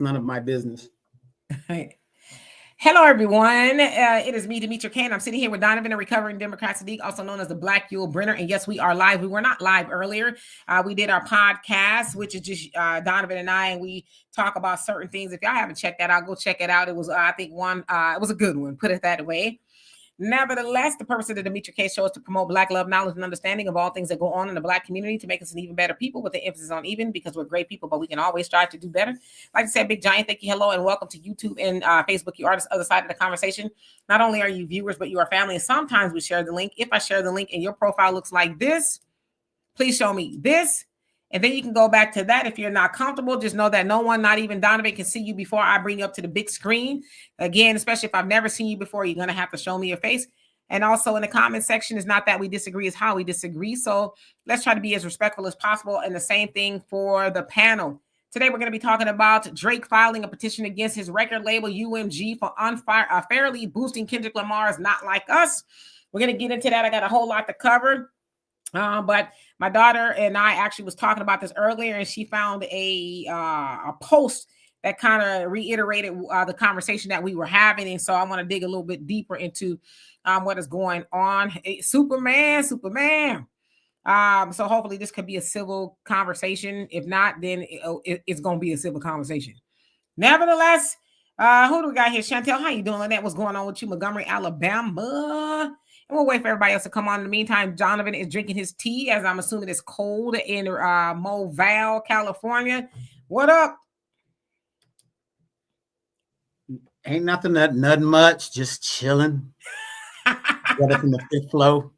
None of my business. Hello, everyone. It is me, Demetria Kane. I'm sitting here with Donovan, a recovering Democrat Sadiq, also known as the Black Yule Brenner. And yes, we are live. We were not live earlier. We did our podcast, which is just Donovan and I, and we talk about certain things. If y'all haven't checked that out, go check it out. It was, I think, it was a good one, put it that way. Nevertheless, the purpose of the Demetria K Show is to promote Black love, knowledge, and understanding of all things that go on in the Black community to make us an even better people, with the emphasis on even, because we're great people, but we can always strive to do better. Like I said, big giant thank you, hello, and welcome to YouTube and Facebook. You are the other side of the conversation. Not only are you viewers, but you are family, and sometimes we share the link. If I share the link and your profile looks like this, please show me this. And then you can go back to that. If you're not comfortable, just know that no one, not even Donovan, can see you before I bring you up to the big screen. Again, especially if I've never seen you before, you're going to have to show me your face. And also in the comment section, it's not that we disagree, it's how we disagree. So let's try to be as respectful as possible. And the same thing for the panel. Today, we're going to be talking about Drake filing a petition against his record label, UMG, for unfairly boosting Kendrick Lamar's Not Like Us. We're going to get into that. I got a whole lot to cover. But my daughter and I actually was talking about this earlier, and she found a post that kind of reiterated the conversation that we were having. And so I want to dig a little bit deeper into what is going on. Superman. So hopefully this could be a civil conversation. If not, then it's going to be a civil conversation. Nevertheless, who do we got here? Chantel, how you doing? Lynette, what's going on with you? Montgomery, Alabama. And we'll wait for everybody else to come on. In the meantime, Donovan is drinking his tea, as I'm assuming it's cold in Moval, California. What up? Ain't nothing much, just chilling. Got it from the fifth flow.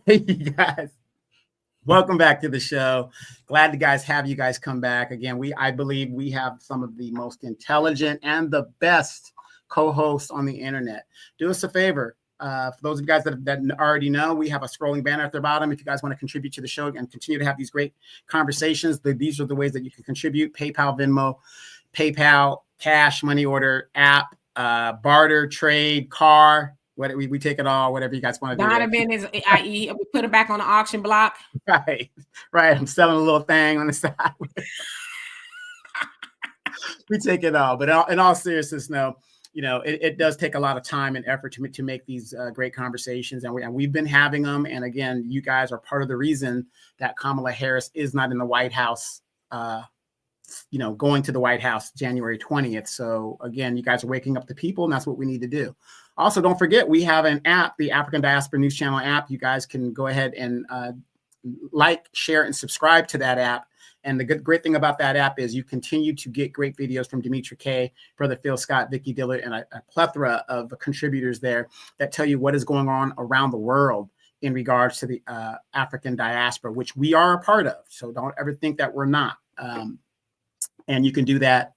Hey, you guys. Welcome back to the show. Glad to have you guys come back again. I believe we have some of the most intelligent and the best co-hosts on the internet. Do us a favor. For those of you guys that already know, we have a scrolling banner at the bottom. If you guys want to contribute to the show and continue to have these great conversations, these are the ways that you can contribute: PayPal, Venmo, PayPal, cash, money order, app, barter, trade, car. We take it all, whatever you guys want to do. Donovan is, we put it back on the auction block. Right. I'm selling a little thing on the side. We take it all. But in all seriousness, no. It does take a lot of time and effort to make these great conversations, and we've been having them. And again, you guys are part of the reason that Kamala Harris is not in the White House, going to the White House January 20th. So again, you guys are waking up the people, and that's what we need to do. Also, don't forget, we have an app, the African Diaspora News Channel app. You guys can go ahead and like, share, and subscribe to that app. And the great thing about that app is you continue to get great videos from Demetria K, Brother Phil Scott, Vicky Dillard, and a plethora of contributors there that tell you what is going on around the world in regards to the African diaspora, which we are a part of. So don't ever think that we're not. And you can do that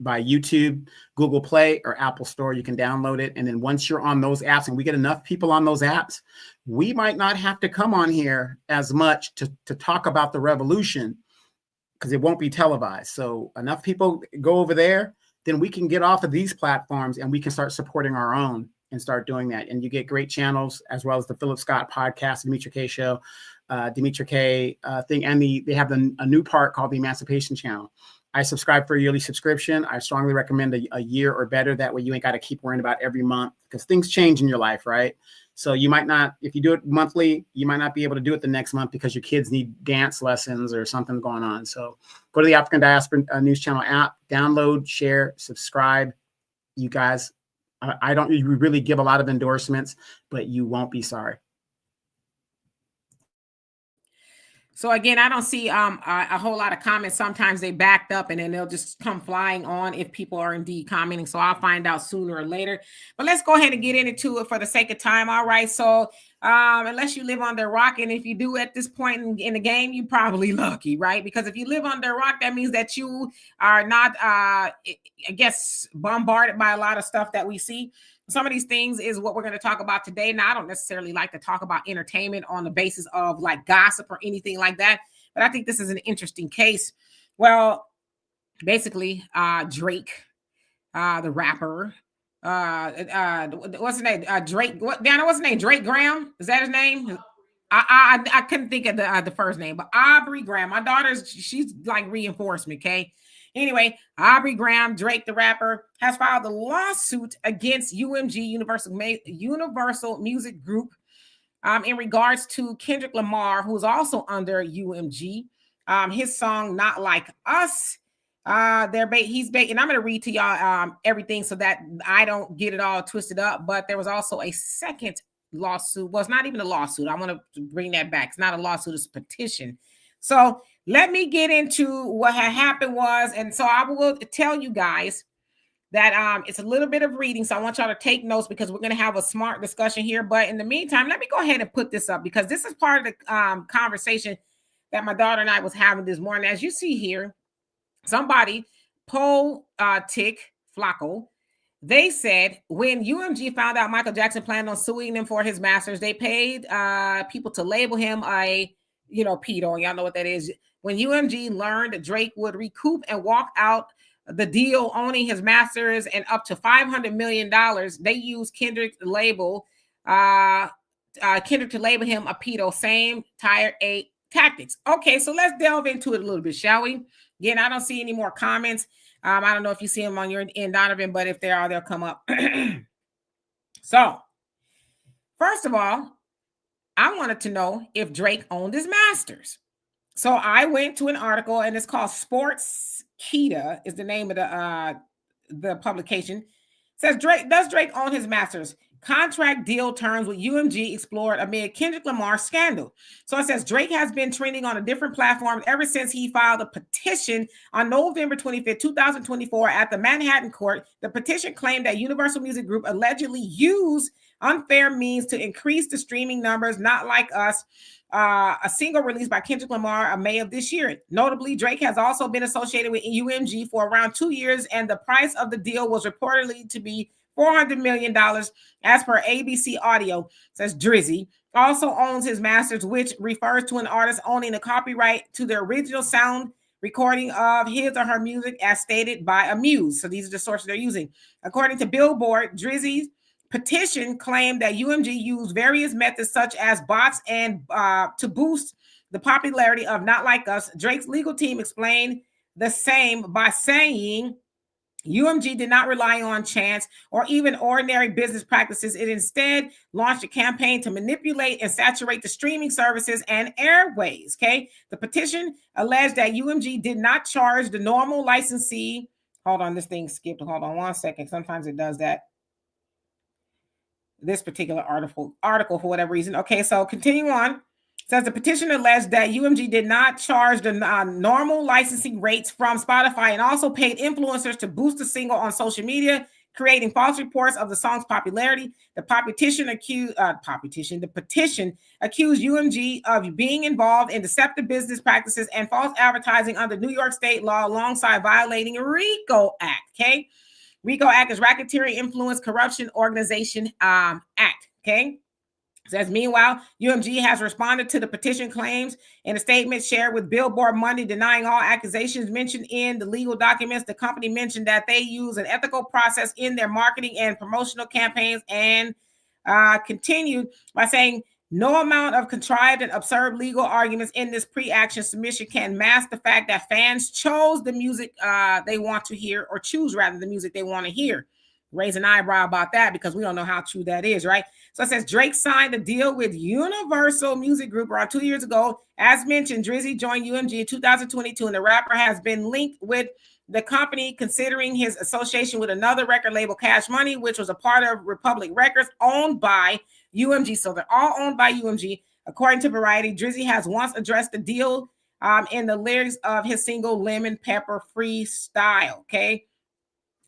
by YouTube, Google Play, or Apple Store. You can download it. And then once you're on those apps, and we get enough people on those apps, we might not have to come on here as much to talk about the revolution, because it won't be televised. So enough people go over there, then we can get off of these platforms and we can start supporting our own and start doing that. And you get great channels, as well as the Philip Scott podcast, Demetria K Show, Demetria K thing. And they have a new part called the Emancipation Channel. I subscribe for a yearly subscription. I strongly recommend a year or better. That way you ain't got to keep worrying about every month, because things change in your life, right? So you might not, if you do it monthly, you might not be able to do it the next month because your kids need dance lessons or something going on. So go to the African Diaspora News Channel app, download, share, subscribe. You guys, I don't really give a lot of endorsements, but you won't be sorry. So again, I don't see a whole lot of comments. Sometimes they backed up and then they'll just come flying on if people are indeed commenting. So I'll find out sooner or later. But let's go ahead and get into it for the sake of time. All right. So unless you live under a rock, and if you do at this point in the game, you're probably lucky, right? Because if you live under a rock, that means that you are not, I guess, bombarded by a lot of stuff that we see. Some of these things is what we're going to talk about today. Now, I don't necessarily like to talk about entertainment on the basis of like gossip or anything like that, but I think this is an interesting case. Well, basically, Drake, the rapper, what's his name? Drake. What? Dana, what's his name? Drake Graham. Is that his name? I couldn't think of the first name, but Aubrey Graham. My daughter's, she's like reinforcement. Okay. Anyway, Aubrey Graham, Drake the rapper, has filed a lawsuit against UMG, Universal Music Group, in regards to Kendrick Lamar, who's also under UMG. His song "Not Like Us." And I'm going to read to y'all everything so that I don't get it all twisted up. But there was also a second lawsuit. Well, it's not even a lawsuit. I want to bring that back. It's not a lawsuit. It's a petition. So let me get into what had happened was, and so I will tell you guys that it's a little bit of reading. So I want y'all to take notes because we're going to have a smart discussion here. But in the meantime, let me go ahead and put this up because this is part of the conversation that my daughter and I was having this morning. As you see here, somebody, Tick Flacco, they said when UMG found out Michael Jackson planned on suing them for his masters, they paid people to label him a, pedo. And y'all know what that is. When UMG learned that Drake would recoup and walk out the deal owning his masters and up to $500 million, they used Kendrick to label him a pedo. Same tier 8 tactics. Okay, so let's delve into it a little bit, shall we? Again, I don't see any more comments. I don't know if you see them on your end, Donovan, but if there are, they'll come up. So, first of all, I wanted to know if Drake owned his masters. So I went to an article, and it's called Sports Kita is the name of the publication. It says does Drake own his masters? Contract deal terms with UMG explored amid Kendrick Lamar scandal. So it says Drake has been trending on a different platform ever since he filed a petition on November 25th, 2024 at the Manhattan court. The petition claimed that Universal Music Group allegedly used unfair means to increase the streaming numbers, Not Like Us, a single released by Kendrick Lamar in May of this year. Notably, Drake has also been associated with UMG for around 2 years, and the price of the deal was reportedly to be $400 million, as per ABC Audio. Says Drizzy also owns his masters, which refers to an artist owning the copyright to the original sound recording of his or her music as stated by a muse. So these are the sources they're using. According to Billboard, Drizzy's petition claimed that UMG used various methods such as bots and to boost the popularity of Not Like Us. Drake's legal team explained the same by saying UMG did not rely on chance or even ordinary business practices. It instead launched a campaign to manipulate and saturate the streaming services and airways. Okay. The petition alleged that UMG did not charge the normal licensee. Hold on, this thing skipped. Hold on 1 second. Sometimes it does that. This particular article for whatever reason. Okay, so continuing on. Says the petition alleged that UMG did not charge the normal licensing rates from Spotify and also paid influencers to boost the single on social media, creating false reports of the song's popularity. The petition accused UMG of being involved in deceptive business practices and false advertising under New York state law alongside violating a RICO Act. Okay, RICO Act is Racketeering Influence Corruption Organization Act. Okay. Says, meanwhile, UMG has responded to the petition claims in a statement shared with Billboard Monday, denying all accusations mentioned in the legal documents. The company mentioned that they use an ethical process in their marketing and promotional campaigns and continued by saying no amount of contrived and absurd legal arguments in this pre-action submission can mask the fact that fans chose the music they want to hear, or choose rather the music they want to hear. Raise an eyebrow about that because we don't know how true that is, right? So it says Drake signed a deal with Universal Music Group around 2 years ago. As mentioned, Drizzy joined UMG in 2022, and the rapper has been linked with the company considering his association with another record label, Cash Money, which was a part of Republic Records owned by UMG. So they're all owned by UMG. According to Variety, Drizzy has once addressed the deal in the lyrics of his single Lemon Pepper Freestyle, okay?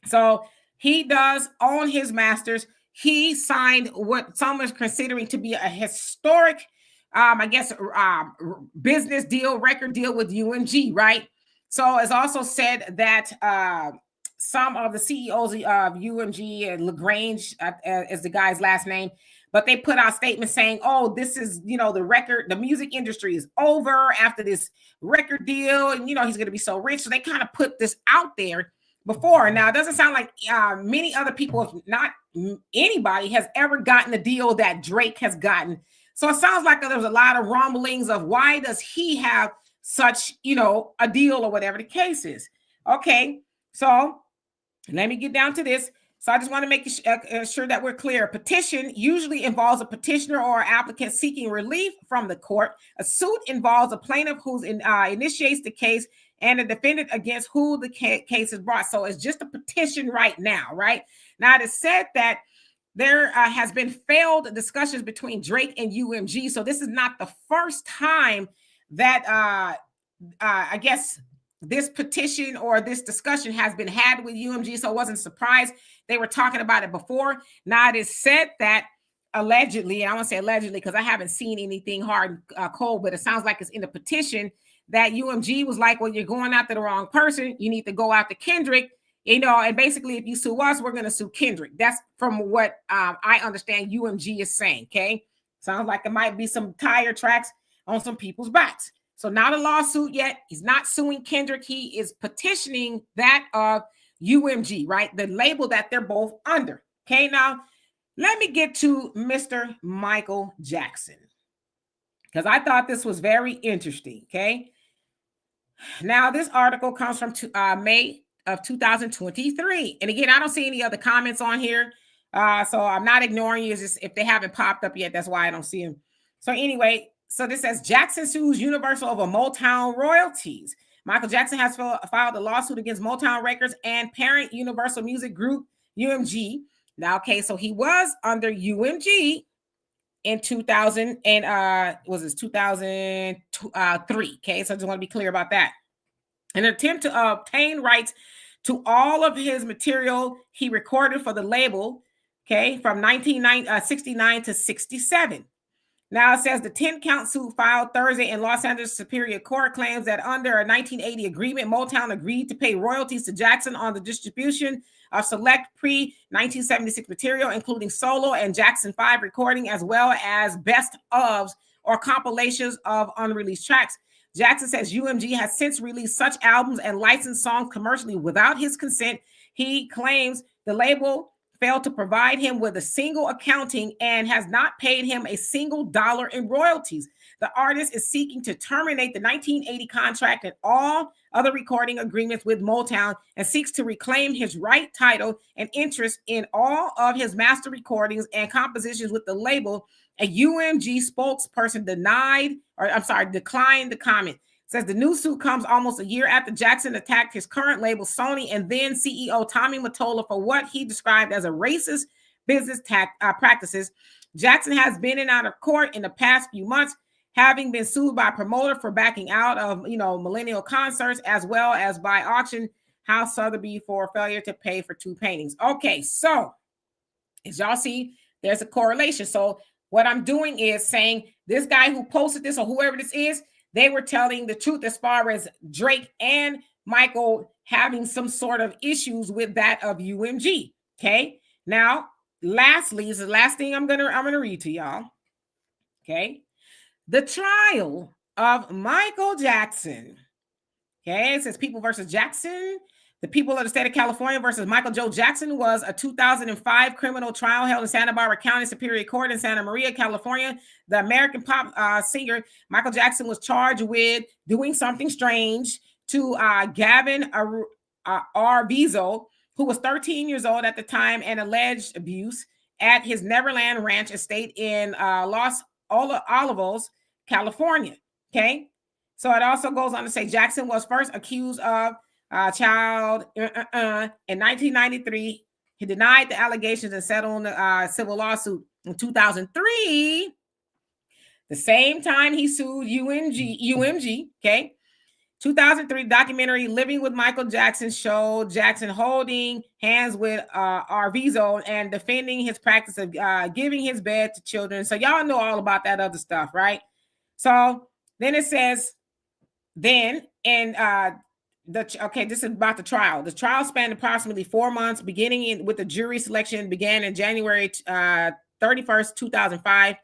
So he does own his masters. He signed what some is considering to be a historic, business deal, record deal with UMG, right? So it's also said that some of the CEOs of UMG, and LaGrange is the guy's last name, but they put out statements saying, oh, this is, the music industry is over after this record deal. And, he's going to be so rich. So they kind of put this out there before. Now, it doesn't sound like many other people, if not anybody, has ever gotten the deal that Drake has gotten. So it sounds like there's a lot of rumblings of why does he have such, a deal or whatever the case is. Okay, so let me get down to this. So I just want to make sure that we're clear. A petition usually involves a petitioner or applicant seeking relief from the court. A suit involves a plaintiff who initiates the case and a defendant against who the case is brought. So it's just a petition right now, right? Now it is said that there has been failed discussions between Drake and UMG. So this is not the first time that I guess this petition or this discussion has been had with UMG. So I wasn't surprised they were talking about it before. Now it is said that allegedly, and I want to say allegedly because I haven't seen anything hard cold, but it sounds like it's in the petition that UMG was like, well, you're going after the wrong person. You need to go after Kendrick. And basically, if you sue us, we're going to sue Kendrick. That's from what I understand UMG is saying, okay? Sounds like there might be some tire tracks on some people's backs. So not a lawsuit yet. He's not suing Kendrick. He is petitioning that of UMG, right? The label that they're both under, okay? Now, let me get to Mr. Michael Jackson because I thought this was very interesting, okay? Now, this article comes from May of 2023. And again, I don't see any other comments on here. So I'm not ignoring you. It's just if they haven't popped up yet, that's why I don't see them. So anyway, so this says Jackson sues Universal over Motown royalties. Michael Jackson has filed a lawsuit against Motown Records and parent Universal Music Group, UMG. Now, okay, so he was under UMG in 2000 and was it 2003? Okay, so I just want to be clear about that. An attempt to obtain rights to all of his material he recorded for the label, okay, from 1969 to 67. Now it says the 10-count suit filed Thursday in Los Angeles Superior Court claims that under a 1980 agreement, Motown agreed to pay royalties to Jackson on the distribution of select pre-1976 material, including solo and Jackson 5 recording, as well as best ofs or compilations of unreleased tracks. Jackson says UMG has since released such albums and licensed songs commercially without his consent. He claims the label failed to provide him with a single accounting and has not paid him a single dollar in royalties. The artist is seeking to terminate the 1980 contract and all other recording agreements with Motown and seeks to reclaim his right, title, and interest in all of his master recordings and compositions with the label. A UMG spokesperson declined the comment. Says the new suit comes almost a year after Jackson attacked his current label, Sony, and then CEO Tommy Mottola for what he described as a racist business practices. Jackson has been in and out of court in the past few months, having been sued by a promoter for backing out of, millennial concerts, as well as by auction house Sotheby's for failure to pay for 2 paintings. Okay, so as y'all see, there's a correlation. So what I'm doing is saying this guy who posted this or whoever this is, they were telling the truth as far as Drake and Michael having some sort of issues with that of UMG. Okay. Now, lastly, is the last thing I'm gonna read to y'all. Okay. The trial of Michael Jackson. Okay, it says People versus Jackson. The people of the state of California versus Michael Joe Jackson was a 2005 criminal trial held in Santa Barbara County Superior Court in Santa Maria, California. The American pop singer Michael Jackson was charged with doing something strange to Gavin Arbuckle, who was 13 years old at the time, and alleged abuse at his Neverland Ranch estate in Los Olivos, California. Okay, so it also goes on to say Jackson was first accused of child in 1993. He denied the allegations and settled a civil lawsuit in 2003. The same time he sued UMG. Okay, 2003 documentary Living with Michael Jackson showed Jackson holding hands with Arbuckle and defending his practice of giving his bed to children. So y'all know all about that other stuff, right? So then it says, this is about the trial. The trial spanned approximately 4 months, beginning with the jury selection began in January 31st, 2005.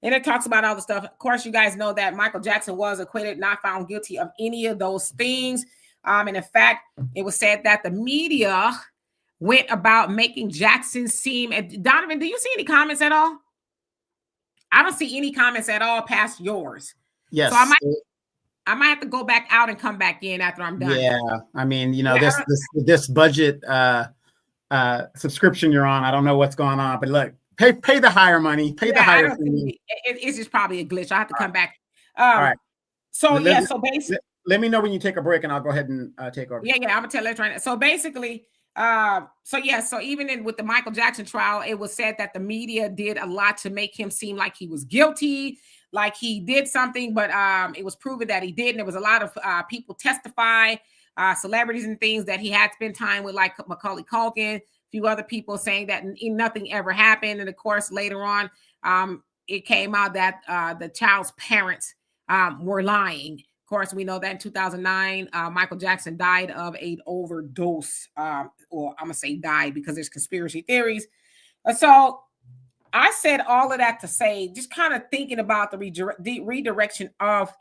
And it talks about all the stuff. Of course, you guys know that Michael Jackson was acquitted, not found guilty of any of those things. And in fact, it was said that the media went about making Jackson seem. Donovan, do you see any comments at all? I don't see any comments at all past yours. Yes. So I might. I might have to go back out and come back in after I'm done. Yeah, I mean, Yeah, this budget subscription you're on, I don't know what's going on, but look, pay the higher money, pay the yeah, I higher don't fee. it's just probably a glitch. I have to come back. All right. So Let, yeah, so basically, let me know when you take a break, and I'll go ahead and take over. yeah, I'm gonna tell it right now. So basically, so even with the Michael Jackson trial, it was said that the media did a lot to make him seem like he was guilty, like he did something, but it was proven that he didn't. There was a lot of people testify, celebrities and things that he had spent time with, like Macaulay Culkin, a few other people saying that nothing ever happened. And of course, later on, it came out that the child's parents were lying. Of course, we know that in 2009, Michael Jackson died of an overdose, or I'm gonna say died because there's conspiracy theories. So I said all of that to say, just kind of thinking about the redirection of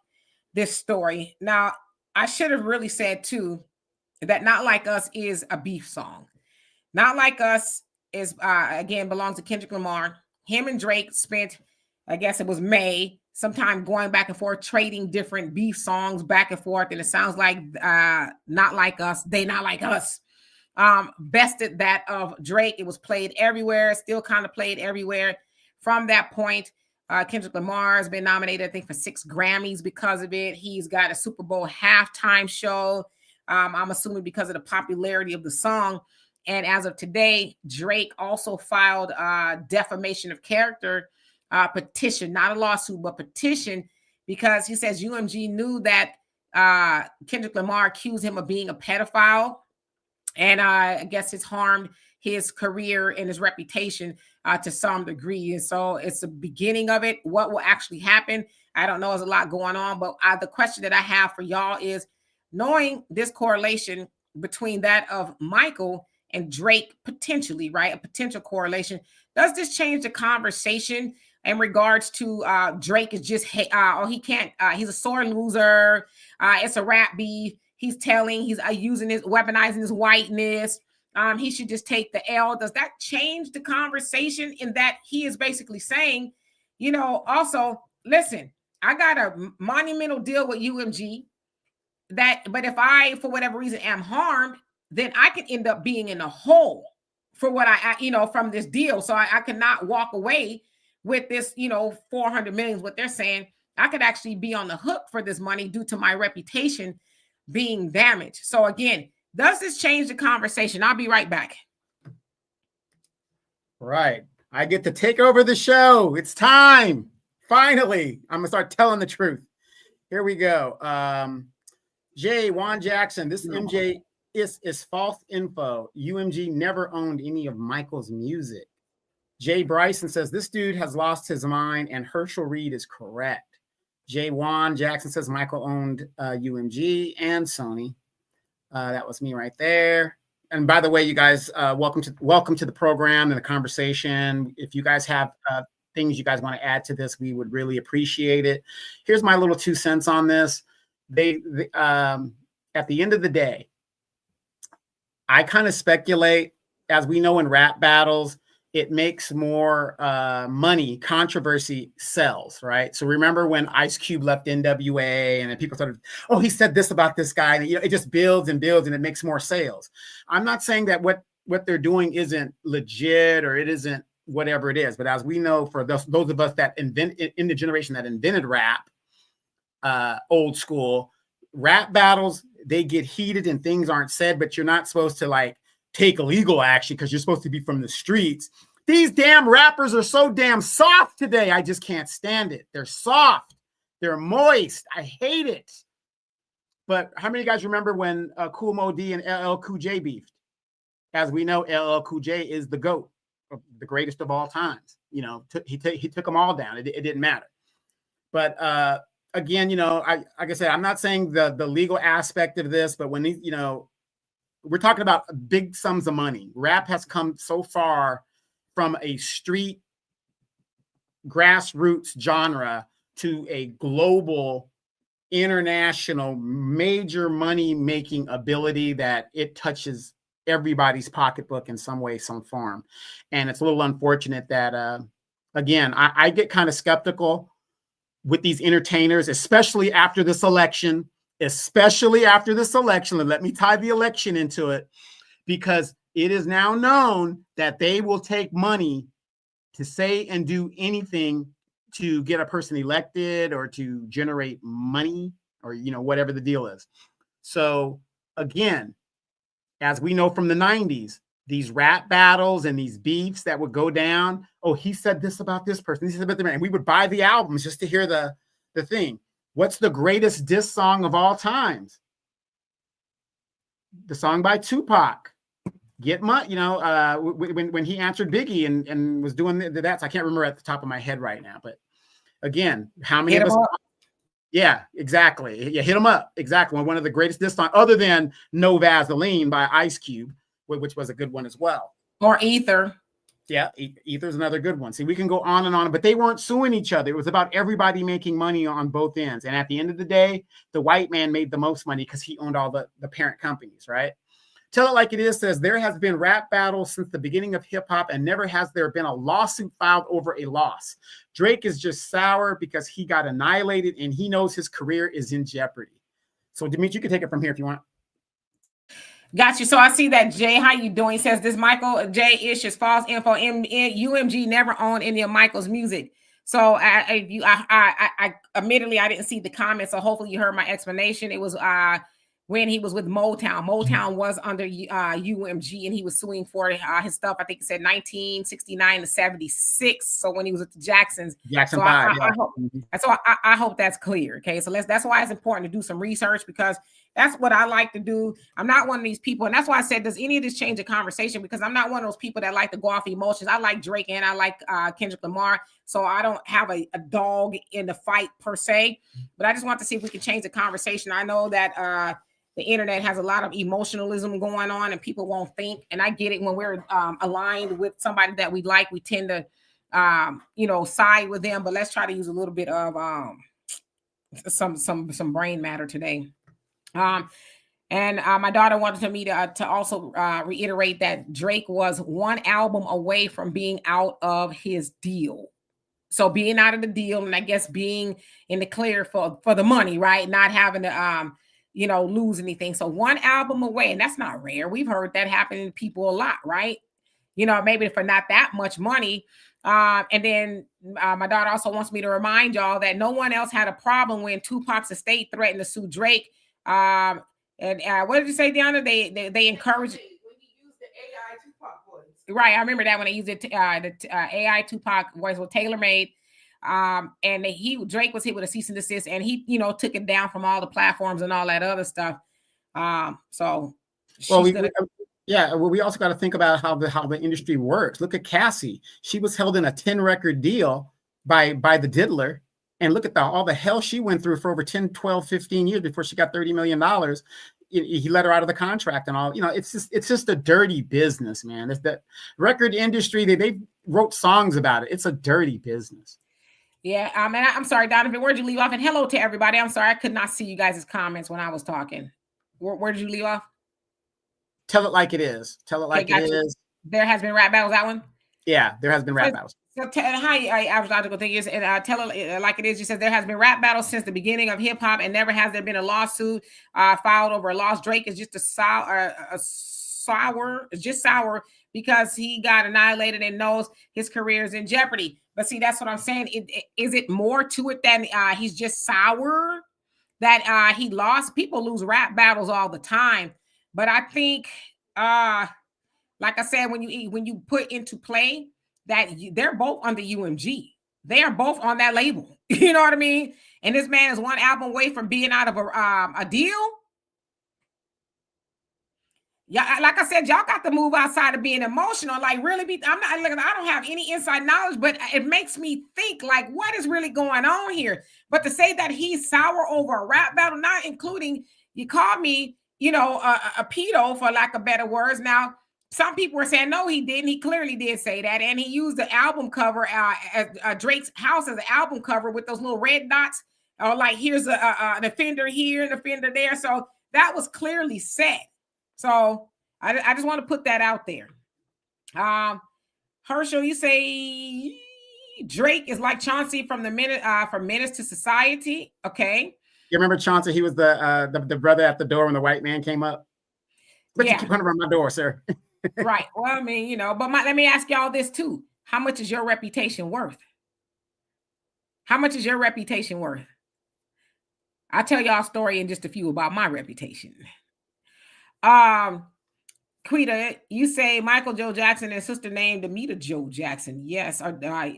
this story. Now, I should have really said too that "Not Like Us" is a beef song. "Not Like Us" is again belongs to Kendrick Lamar. Him and Drake spent, I guess it was May, sometime going back and forth, trading different beef songs back and forth. And it sounds like "Not Like Us," "They Not Like Us" bested that of Drake. It was played everywhere, still kind of played everywhere. From that point, Kendrick Lamar has been nominated, I think, for 6 Grammys because of it. He's got a Super Bowl halftime show. I'm assuming because of the popularity of the song. And as of today, Drake also filed defamation of character petition, not a lawsuit, but petition, because he says UMG knew that Kendrick Lamar accused him of being a pedophile. And I guess it's harmed his career and his reputation to some degree. And so it's the beginning of it. What will actually happen? I don't know. There's a lot going on. But the question that I have for y'all is, knowing this correlation between that of Michael and Drake, potentially, right? A potential correlation. Does this change the conversation in regards to Drake is just, he can't, he's a sore loser. It's a rap beef. He's weaponizing his whiteness. He should just take the L. Does that change the conversation in that he is basically saying, also, listen, I got a monumental deal with UMG but if I, for whatever reason, am harmed, then I can end up being in a hole for what from this deal. So I cannot walk away with this, 400 million is what they're saying. I could actually be on the hook for this money due to my reputation being damaged. So again, does this change the conversation? I'll be right back. Right. I get to take over the show. It's time. Finally, I'm going to start telling the truth. Here we go. Juan Jackson, this MJ is false info. UMG never owned any of Michael's music. Jay Bryson says, this dude has lost his mind, and Herschel Reed is correct. Juan Jackson says Michael owned UMG and Sony. That was me right there. And by the way, you guys, welcome to the program and the conversation. If you guys have things you guys want to add to this, we would really appreciate it. Here's my little 2 cents on this. At the end of the day, I kind of speculate, as we know in rap battles, it makes more money. Controversy sells, right? So remember when Ice Cube left NWA and then people started, oh, he said this about this guy, and it just builds and builds and it makes more sales. I'm not saying that what they're doing isn't legit or it isn't whatever it is, but as we know, for those of us that in the generation that invented rap, old school rap battles, they get heated and things aren't said, but you're not supposed to take legal action because you're supposed to be from the streets. These damn rappers are so damn soft today. I just can't stand it. They're soft. They're moist. I hate it. But how many of you guys remember when Kool Moe Dee and LL Cool J beefed? As we know, LL Cool J is the GOAT, the greatest of all times. He took them all down. It didn't matter. But again, like I said, I'm not saying the legal aspect of this, but when we're talking about big sums of money. Rap has come so far from a street grassroots genre to a global, international, major money-making ability that it touches everybody's pocketbook in some way, some form. And it's a little unfortunate that, again, I get kind of skeptical with these entertainers, especially after this election, and let me tie the election into it, because it is now known that they will take money to say and do anything to get a person elected or to generate money or, whatever the deal is. So again, as we know from the 90s, these rap battles and these beefs that would go down. Oh, he said this about this person. He said about the man. And we would buy the albums just to hear the thing. What's the greatest diss song of all times? The song by Tupac, Get Money. When he answered Biggie and was doing that. I can't remember at the top of my head right now. But again, how many of us? Yeah, exactly. Yeah, Hit 'em Up. Exactly. One of the greatest diss songs, other than No Vaseline by Ice Cube, which was a good one as well. Or Ether. Yeah, Ether's another good one. See, we can go on and on, but they weren't suing each other. It was about everybody making money on both ends. And at the end of the day, the white man made the most money because he owned all the parent companies, right? Tell It Like It Is says, there has been rap battles since the beginning of hip hop, and never has there been a lawsuit filed over a loss. Drake is just sour because he got annihilated and he knows his career is in jeopardy. So Demetri, you can take it from here if you want. Got you. So I see that Jay, how you doing? He says this Michael J Ish is false info. UMG never owned any of Michael's music. So I admittedly I didn't see the comments. So hopefully you heard my explanation. It was when he was with Motown. Motown was under UMG, and he was suing for his stuff. I think it said 1969 to 76. So when he was with the Jackson 5. I hope that's clear. Okay, so that's why it's important to do some research, because that's what I like to do. I'm not one of these people, and that's why I said, does any of this change the conversation? Because I'm not one of those people that like to go off emotions. I like Drake and I like Kendrick Lamar, so I don't have a dog in the fight per se. But I just want to see if we can change the conversation. I know that the internet has a lot of emotionalism going on, and people won't think. And I get it. When we're aligned with somebody that we like, we tend to, side with them. But let's try to use a little bit of some brain matter today. And my daughter wanted me to also reiterate that Drake was one album away from being out of his deal. So being out of the deal, and I guess being in the clear for the money, right? Not having to lose anything. So one album away, and that's not rare. We've heard that happen to people a lot, right? Maybe for not that much money. And then my daughter also wants me to remind y'all that no one else had a problem when Tupac's estate threatened to sue Drake. And what did you say, Deanna? They encouraged when you use the AI Tupac voice. Right, I remember that when they used it. The AI Tupac voice was tailor-made. And Drake was hit with a cease and desist, and he took it down from all the platforms and all that other stuff. We also got to think about how the industry works. Look at Cassie. She was held in a 10-record deal by the diddler. And look at all the hell she went through for over 10, 12, 15 years before she got $30 million. He let her out of the contract and all. It's just a dirty business, man. It's the record industry. They wrote songs about it. It's a dirty business. Yeah. And I'm sorry, Donovan, where'd you leave off? And hello to everybody. I'm sorry, I could not see you guys' comments when I was talking. Where did you leave off? Tell It Like It Is. Tell It Like It Is. There has been rap battles, that one? Yeah, there has been rap battles. So hi, average thing is, and Tell It Like It Is. You said there has been rap battles since the beginning of hip hop, and never has there been a lawsuit filed over a loss. Drake is just sour because he got annihilated and knows his career is in jeopardy. But see, that's what I'm saying. Is it more to it than he's just sour that he lost? People lose rap battles all the time, but I think, like I said, when you put into play that they're both under UMG. They are both on that label. You know what I mean? And this man is one album away from being out of a deal. Yeah, like I said, y'all got to move outside of being emotional. Like, really I don't have any inside knowledge, but it makes me think, like, what is really going on here? But to say that he's sour over a rap battle, not including, you call me, a pedo, for lack of better words. Now, some people were saying, no, he didn't. He clearly did say that. And he used the album cover, Drake's house, as an album cover with those little red dots. Or like, here's an offender here, an offender there. So that was clearly said. So I just want to put that out there. Herschel, you say Drake is like Chauncey from from Menace to Society. Okay. You remember Chauncey? He was the brother at the door when the white man came up. But you keep coming around my door, sir. Right. Well, I mean, but let me ask y'all this too. How much is your reputation worth? How much is your reputation worth? I'll tell y'all a story in just a few about my reputation. Quita, you say Michael Joe Jackson and sister named Demetra Joe Jackson. Yes,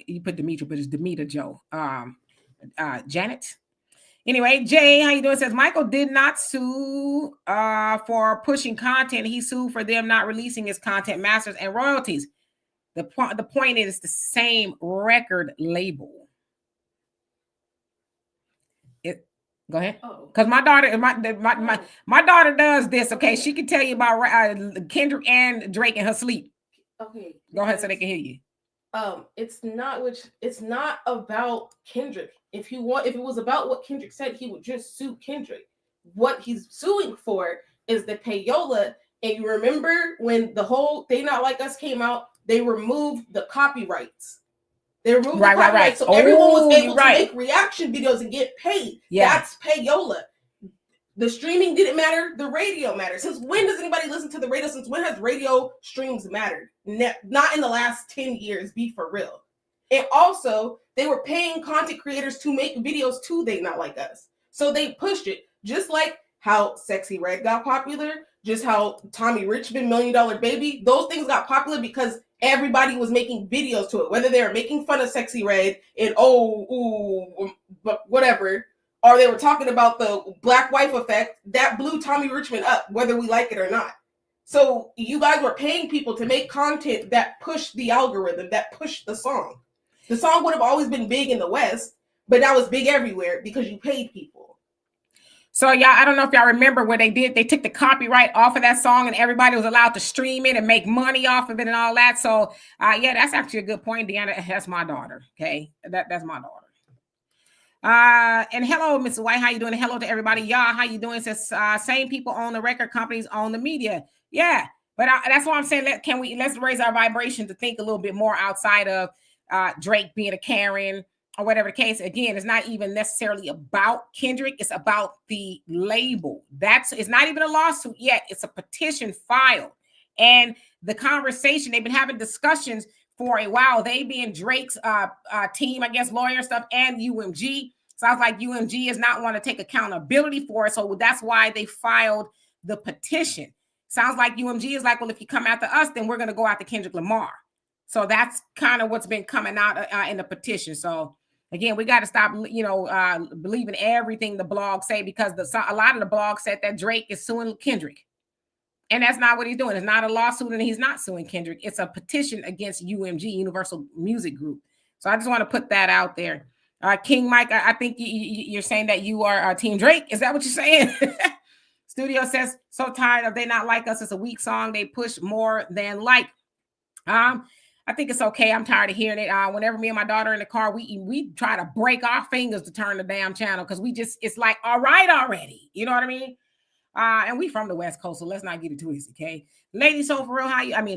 you put Demetra, but it's Demetra Joe. Janet. Anyway, Jay, how you doing? Says Michael did not sue for pushing content. He sued for them not releasing his content masters and royalties. The point is the same record label. Go ahead. Because my daughter, my daughter does this. Okay, she can tell you about Kendrick and Drake in her sleep. Okay, go ahead so they can hear you. It's not about Kendrick. If it was about what Kendrick said, he would just sue Kendrick. What he's suing for is the payola. And you remember when the whole They Not Like Us came out, they removed the copyrights. They removed the copyrights, right. So everyone was able to make reaction videos and get paid. Yeah. That's payola. The streaming didn't matter. The radio mattered. Since when does anybody listen to the radio? Since when has radio streams mattered? Not in the last 10 years, be for real. And also, they were paying content creators to make videos too, They Not Like Us. So they pushed it. Just like how Sexy Red got popular, just how Tommy Richmond, $1 Million Baby, those things got popular because everybody was making videos to it, whether they were making fun of Sexy Red and but whatever, or they were talking about the black wife effect that blew Tommy Richmond up, whether we like it or not. So you guys were paying people to make content that pushed the algorithm, that pushed the song. The song would have always been big in the West, but now it's big everywhere because you paid people. So y'all, I don't know if y'all remember what they did. They took the copyright off of that song and everybody was allowed to stream it and make money off of it and all that. So yeah, that's actually a good point, Deanna. That's my daughter. Okay. That's my daughter. And hello, Mrs. White. How you doing? Hello to everybody. Y'all, how you doing? It says same people own the record companies, own the media. Yeah. But that's why I'm saying, let's raise our vibration to think a little bit more outside of Drake being a Karen or whatever the case. Again, it's not even necessarily about Kendrick. It's about the label. It's not even a lawsuit yet. It's a petition filed. And the conversation, they've been having discussions for a while. They being Drake's team, I guess, lawyer stuff, and UMG. Sounds like UMG is not want to take accountability for it. So that's why they filed the petition. Sounds like UMG is like, well, if you come after us, then we're going to go after Kendrick Lamar. So that's kind of what's been coming out in the petition. So again, we got to stop, believing everything the blogs say, because a lot of the blogs said that Drake is suing Kendrick. And that's not what he's doing. It's not a lawsuit and he's not suing Kendrick. It's a petition against UMG, Universal Music Group. So I just want to put that out there. King Mike, I think you're saying that you are Team Drake. Is that what you're saying? Studio says, so tired of They Not Like Us. It's a weak song. They push more than like. I think it's okay. I'm tired of hearing it. Whenever me and my daughter in the car, we try to break our fingers to turn the damn channel because it's like, all right already. You know what I mean? And we from the West Coast, so let's not get it twisted, okay? Lady Soul For Real,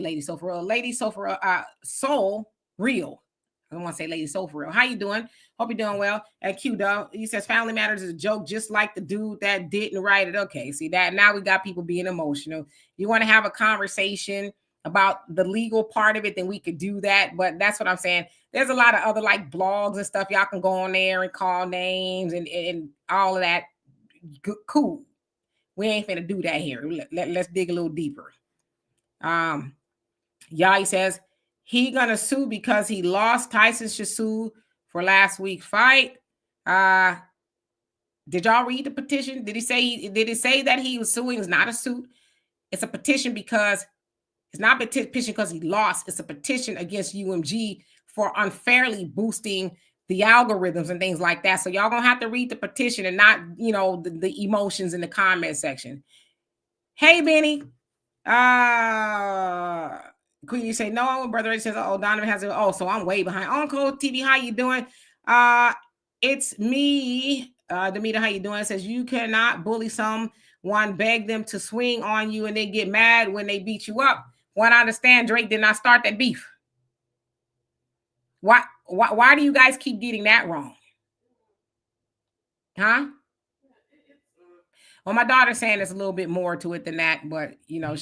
Lady Soul For Real. Lady Soul For Real, Soul Real. I don't want to say Lady Soul For Real. How you doing? Hope you're doing well. And Q Dog, he says Family Matters is a joke, just like the dude that didn't write it. Okay, see that? Now we got people being emotional. You want to have a conversation about the legal part of it, then we could do that. But that's what I'm saying. There's a lot of other like blogs and stuff. Y'all can go on there and call names and all of that. Cool. We ain't finna do that here. Let's dig a little deeper. Yai says he gonna sue because he lost. Tyson should sue for last week's fight. Did y'all read the petition? Did it say that he was suing? It's not a suit. It's a petition because it's not a petition because he lost. It's a petition against UMG for unfairly boosting the algorithms and things like that. So y'all gonna have to read the petition and not, the emotions in the comment section. Hey, Benny. Queen, you say no. Brother Ray says, oh, Donovan has it. Oh, so I'm way behind. Uncle TV, how you doing? It's me. Demeter, how you doing? It says you cannot bully someone, beg them to swing on you, and they get mad when they beat you up. What I understand, Drake did not start that beef. Why do you guys keep getting that wrong? Huh? Well, my daughter's saying there's a little bit more to it than that, but you know,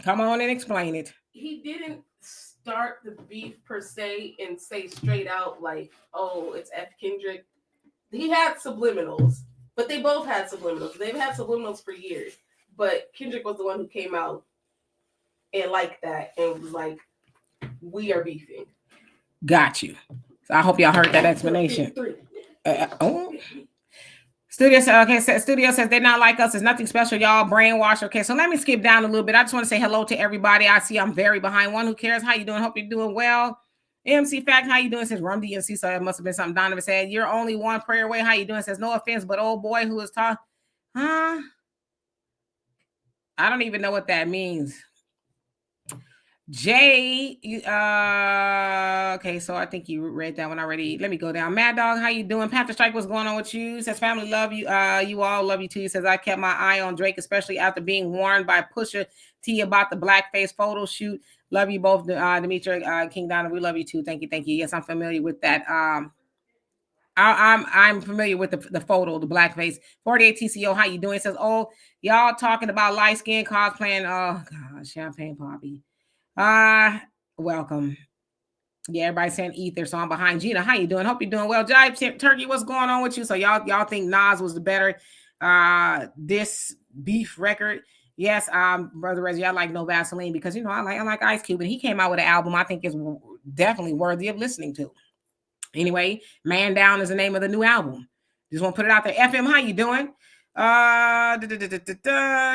come on and explain it. He didn't start the beef per se and say straight out like, "Oh, it's F. Kendrick." He had subliminals, but they both had subliminals. They've had subliminals for years, but Kendrick was the one who came out and liked that and was like, "We are beefing." Got you. So I hope y'all heard that explanation. Studio says they're not like us. It's nothing special, y'all. Brainwash. Okay, so let me skip down a little bit. I just want to say hello to everybody. I see I'm very behind. One who cares. How you doing? Hope you're doing well. MC Fact, how you doing? Says Rum DNC. So it must have been something Donovan said. You're only one prayer away. How you doing? Says no offense, but old boy who is talking. Huh? I don't even know what that means. Jay, okay, so I think you read that one already. Let me go down. Mad Dog, how you doing? Panther Strike, what's going on with you? Says family love you. You all love you too. He says I kept my eye on Drake, especially after being warned by Pusha T about the blackface photo shoot. Love you both, Dimitri, King Donovan. We love you too. Thank you. Yes, I'm familiar with that. I'm familiar with the photo, the blackface. 48 TCO, how you doing? It says, oh, y'all talking about light skin cosplaying. Oh God, Champagne Poppy. Welcome. Yeah, everybody's saying ether, so I'm behind. Gina, how you doing? Hope you're doing well. Jive Turkey, what's going on with you? So y'all think Nas was the better this beef record? Yes, Brother Reggie, I like No Vaseline because I like Ice Cube, and he came out with an album I think is definitely worthy of listening to. Anyway, Man Down is the name of the new album. Just want to put it out there. FM, how you doing?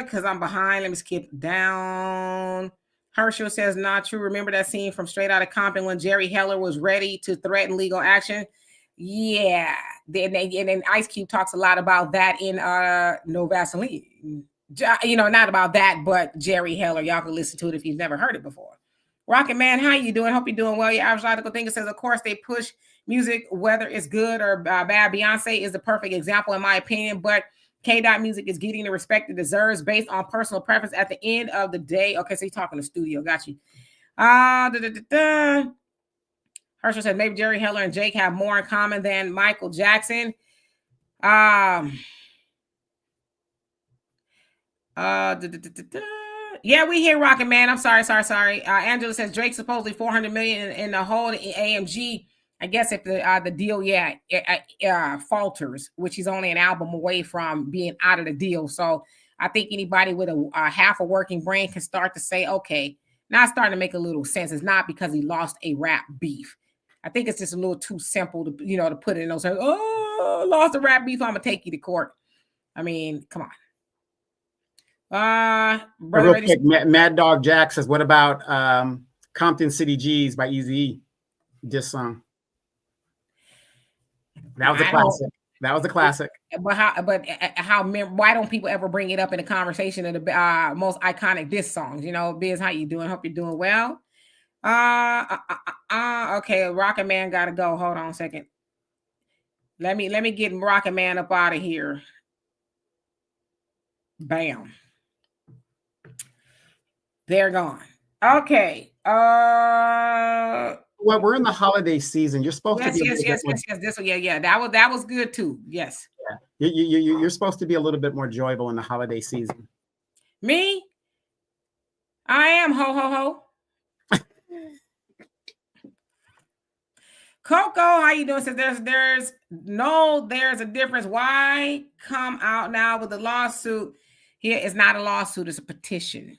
Because I'm behind. Let me skip down. Herschel says, not true. Remember that scene from Straight Outta Compton when Jerry Heller was ready to threaten legal action? Yeah. And then Ice Cube talks a lot about that in No Vaseline. Not about that, but Jerry Heller. Y'all can listen to it if you've never heard it before. Rocket Man, how you doing? Hope you're doing well. Your average logical thinker says, of course, they push music, whether it's good or bad. Beyonce is the perfect example, in my opinion, but K-Dot music is getting the respect it deserves based on personal preference at the end of the day. Okay, so you're talking to studio. Got you. Herschel said maybe Jerry Heller and Jake have more in common than Michael Jackson. Yeah, we hear Rocket Man. I'm sorry. Angela says Drake supposedly $400 million in the whole AMG. I guess if the deal, falters, which is only an album away from being out of the deal. So I think anybody with a half a working brain can start to say, okay, now it's starting to make a little sense. It's not because he lost a rap beef. I think it's just a little too simple to put it in those. Oh, lost a rap beef. I'm gonna take you to court. I mean, come on. Real quick, Mad Dog Jack says, what about Compton City G's by Eazy-E? This song. That was a classic. Why don't people ever bring it up in a conversation of the most iconic diss songs? Biz, how you doing? Hope you're doing well. Okay, Rocket Man gotta go. Hold on a second. Let me get Rocket Man up out of here. Bam. They're gone. Okay. Well, we're in the holiday season. You're supposed to be. Yes. That was good too. Yes. Yeah. You're supposed to be a little bit more joyful in the holiday season. Me? I am ho. Coco, how you doing? Says there's a difference. Why come out now with a lawsuit? Here is not a lawsuit, it's a petition.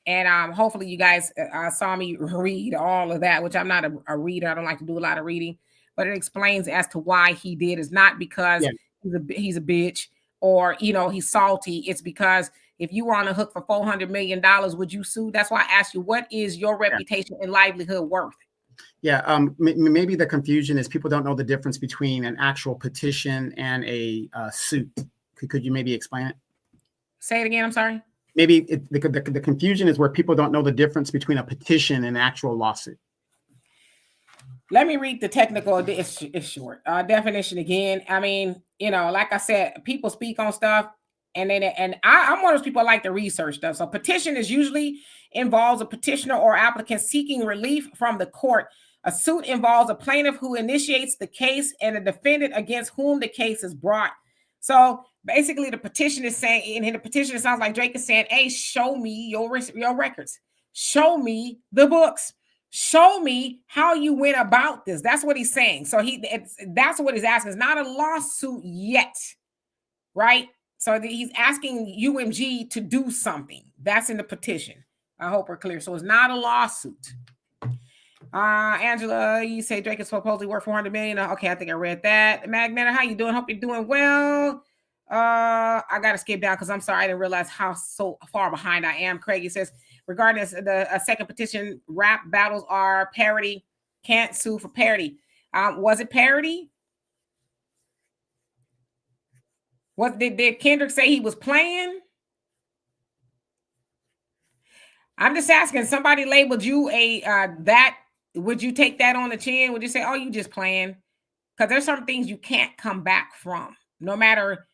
And hopefully you guys saw me read all of that, which I'm not a reader. I don't like to do a lot of reading, but it explains as to why he did. It's not because he's a bitch or, he's salty. It's because if you were on the hook for $400 million, would you sue? That's why I asked you, what is your reputation and livelihood worth? Yeah, maybe the confusion is people don't know the difference between an actual petition and a suit. Could you maybe explain it? Say it again. I'm sorry. Maybe the confusion is where people don't know the difference between a petition and an actual lawsuit. Let me read the technical. It's short definition again. I mean, like I said, people speak on stuff, and I'm one of those people that like to research stuff. So petition is usually involves a petitioner or applicant seeking relief from the court A suit involves a plaintiff who initiates the case and a defendant against whom the case is brought. So basically, the petition is saying, and in the petition, it sounds like Drake is saying, hey, show me your records. Show me the books. Show me how you went about this. That's what he's saying. So that's what he's asking. It's not a lawsuit yet, right? So he's asking UMG to do something. That's in the petition. I hope we're clear. So it's not a lawsuit. Angela, you say Drake is supposedly worth $400 million. Okay, I think I read that. Magneto, how you doing? Hope you're doing well. I gotta skip down because I'm sorry, I didn't realize how so far behind I am. Craig, he says, regarding the second petition, rap battles are parody. Can't sue for parody. Was it parody? What did Kendrick say he was playing? I'm just asking. Somebody labeled you that. Would you take that on the chin? Would you say, "Oh, you just playing"? Because there's some things you can't come back from, no matter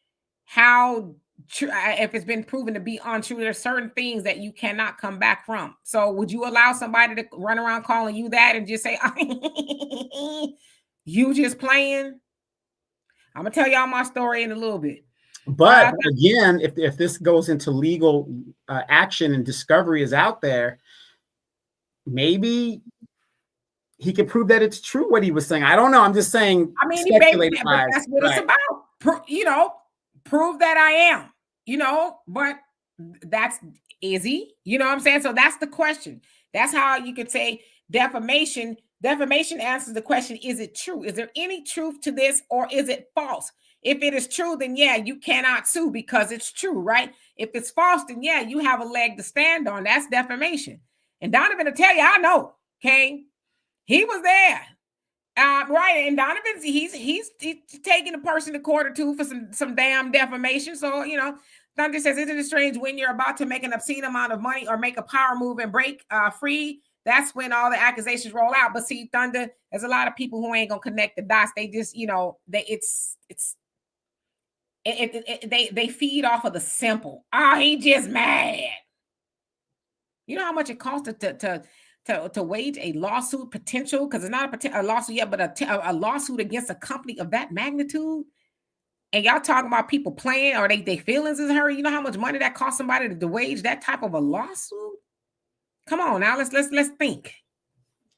how true. If it's been proven to be untrue, there's certain things that you cannot come back from. So, would you allow somebody to run around calling you that and just say, "You just playing"? I'm gonna tell y'all my story in a little bit. But again, if this goes into legal action and discovery is out there, maybe he can prove that it's true what he was saying. I don't know. I'm just saying. I mean, that's what it's about. Prove that I am. But is he? You know what I'm saying? So that's the question. That's how you could say defamation. Defamation answers the question: is it true? Is there any truth to this, or is it false? If it is true, then yeah, you cannot sue because it's true, right? If it's false, then yeah, you have a leg to stand on. That's defamation. And Donovan will tell you, I know, okay? He was there. Right. And Donovan's he's taking a person to court or two for some damn defamation. So, Thunder says, isn't it strange when you're about to make an obscene amount of money or make a power move and break free? That's when all the accusations roll out. But see, Thunder, there's a lot of people who ain't gonna connect the dots. They just, they feed off of the simple. Oh, he just mad. You know how much it costs to wage a lawsuit potential? Because it's not a lawsuit yet, but a lawsuit against a company of that magnitude. And y'all talking about people playing or they feelings is hurt. You know how much money that costs somebody to wage that type of a lawsuit? Come on now, let's think.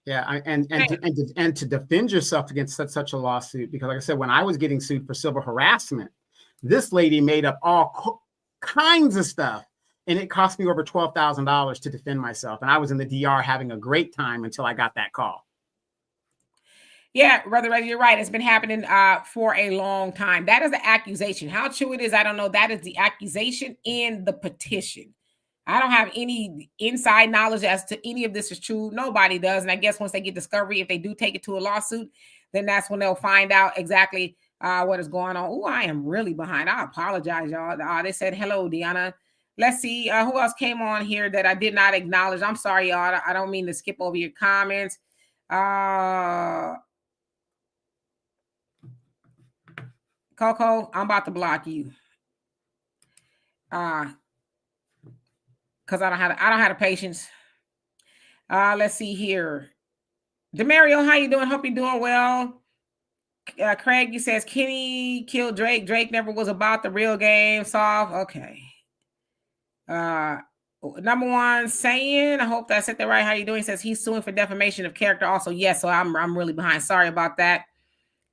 Yeah, and to defend yourself against such a lawsuit, because like I said, when I was getting sued for civil harassment, this lady made up all kinds of stuff, and it cost me over $12,000 to defend myself. And I was in the DR having a great time until I got that call. Yeah, Brother Reggie, you're right. It's been happening for a long time. That is the accusation. How true it is, I don't know. That is the accusation in the petition. I don't have any inside knowledge as to any of this is true. Nobody does. And I guess once they get discovery, if they do take it to a lawsuit, then that's when they'll find out exactly what is going on. Oh, I am really behind. I apologize, y'all. They said, hello, Deanna. Let's see who else came on here that I did not acknowledge. I'm sorry, y'all. I don't mean to skip over your comments. Coco, I'm about to block you. Because I don't have the patience. Let's see here. Demario, how you doing? Hope you're doing well. Craig, you says Kenny killed Drake. Drake never was about the real game. Soft. Okay. Number one, saying, I hope that I said that right. How you doing? He says he's suing for defamation of character. Also, yes. So I'm really behind. Sorry about that.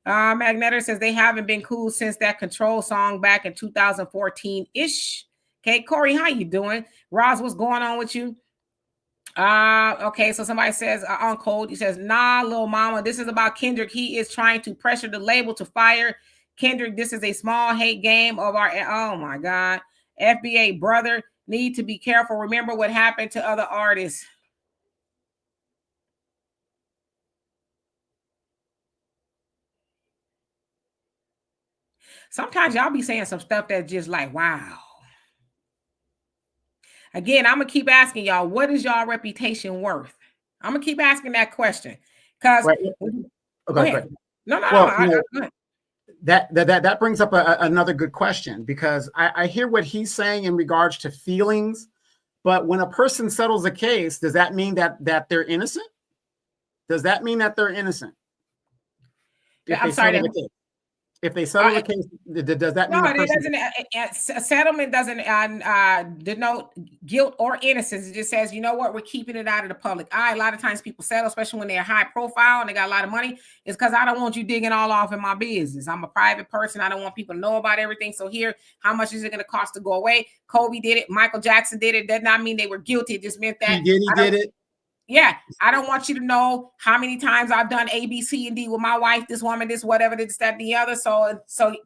Magneto says they haven't been cool since that Control song back in 2014-ish. Okay, Corey, how you doing? Roz, what's going on with you? Okay, so somebody says on Code, he says, nah, little mama, this is about Kendrick. He is trying to pressure the label to fire Kendrick. This is a small hate game of our, oh my God, FBA brother, need to be careful. Remember what happened to other artists. Sometimes y'all be saying some stuff that's just like, wow. Again, I'm going to keep asking y'all, what is y'all reputation worth? I'm going to keep asking that question. Because go ahead. No. That brings up another good question, because I hear what he's saying in regards to feelings, but when a person settles a case, does that mean that they're innocent? does that mean that they're innocent? I'm sorry. If they settle the case, does that mean no? It doesn't. A settlement doesn't denote guilt or innocence. It just says, you know what, we're keeping it out of the public eye. A lot of times people settle, especially when they're high profile and they got a lot of money. It's because I don't want you digging all off in my business. I'm a private person. I don't want people to know about everything. So here, how much is it going to cost to go away? Kobe did it. Michael Jackson did it. Does not mean they were guilty. It just meant that he did it. Yeah, I don't want you to know how many times I've done A, B, C, and D with my wife, this woman, this, whatever, this, that, and the other. So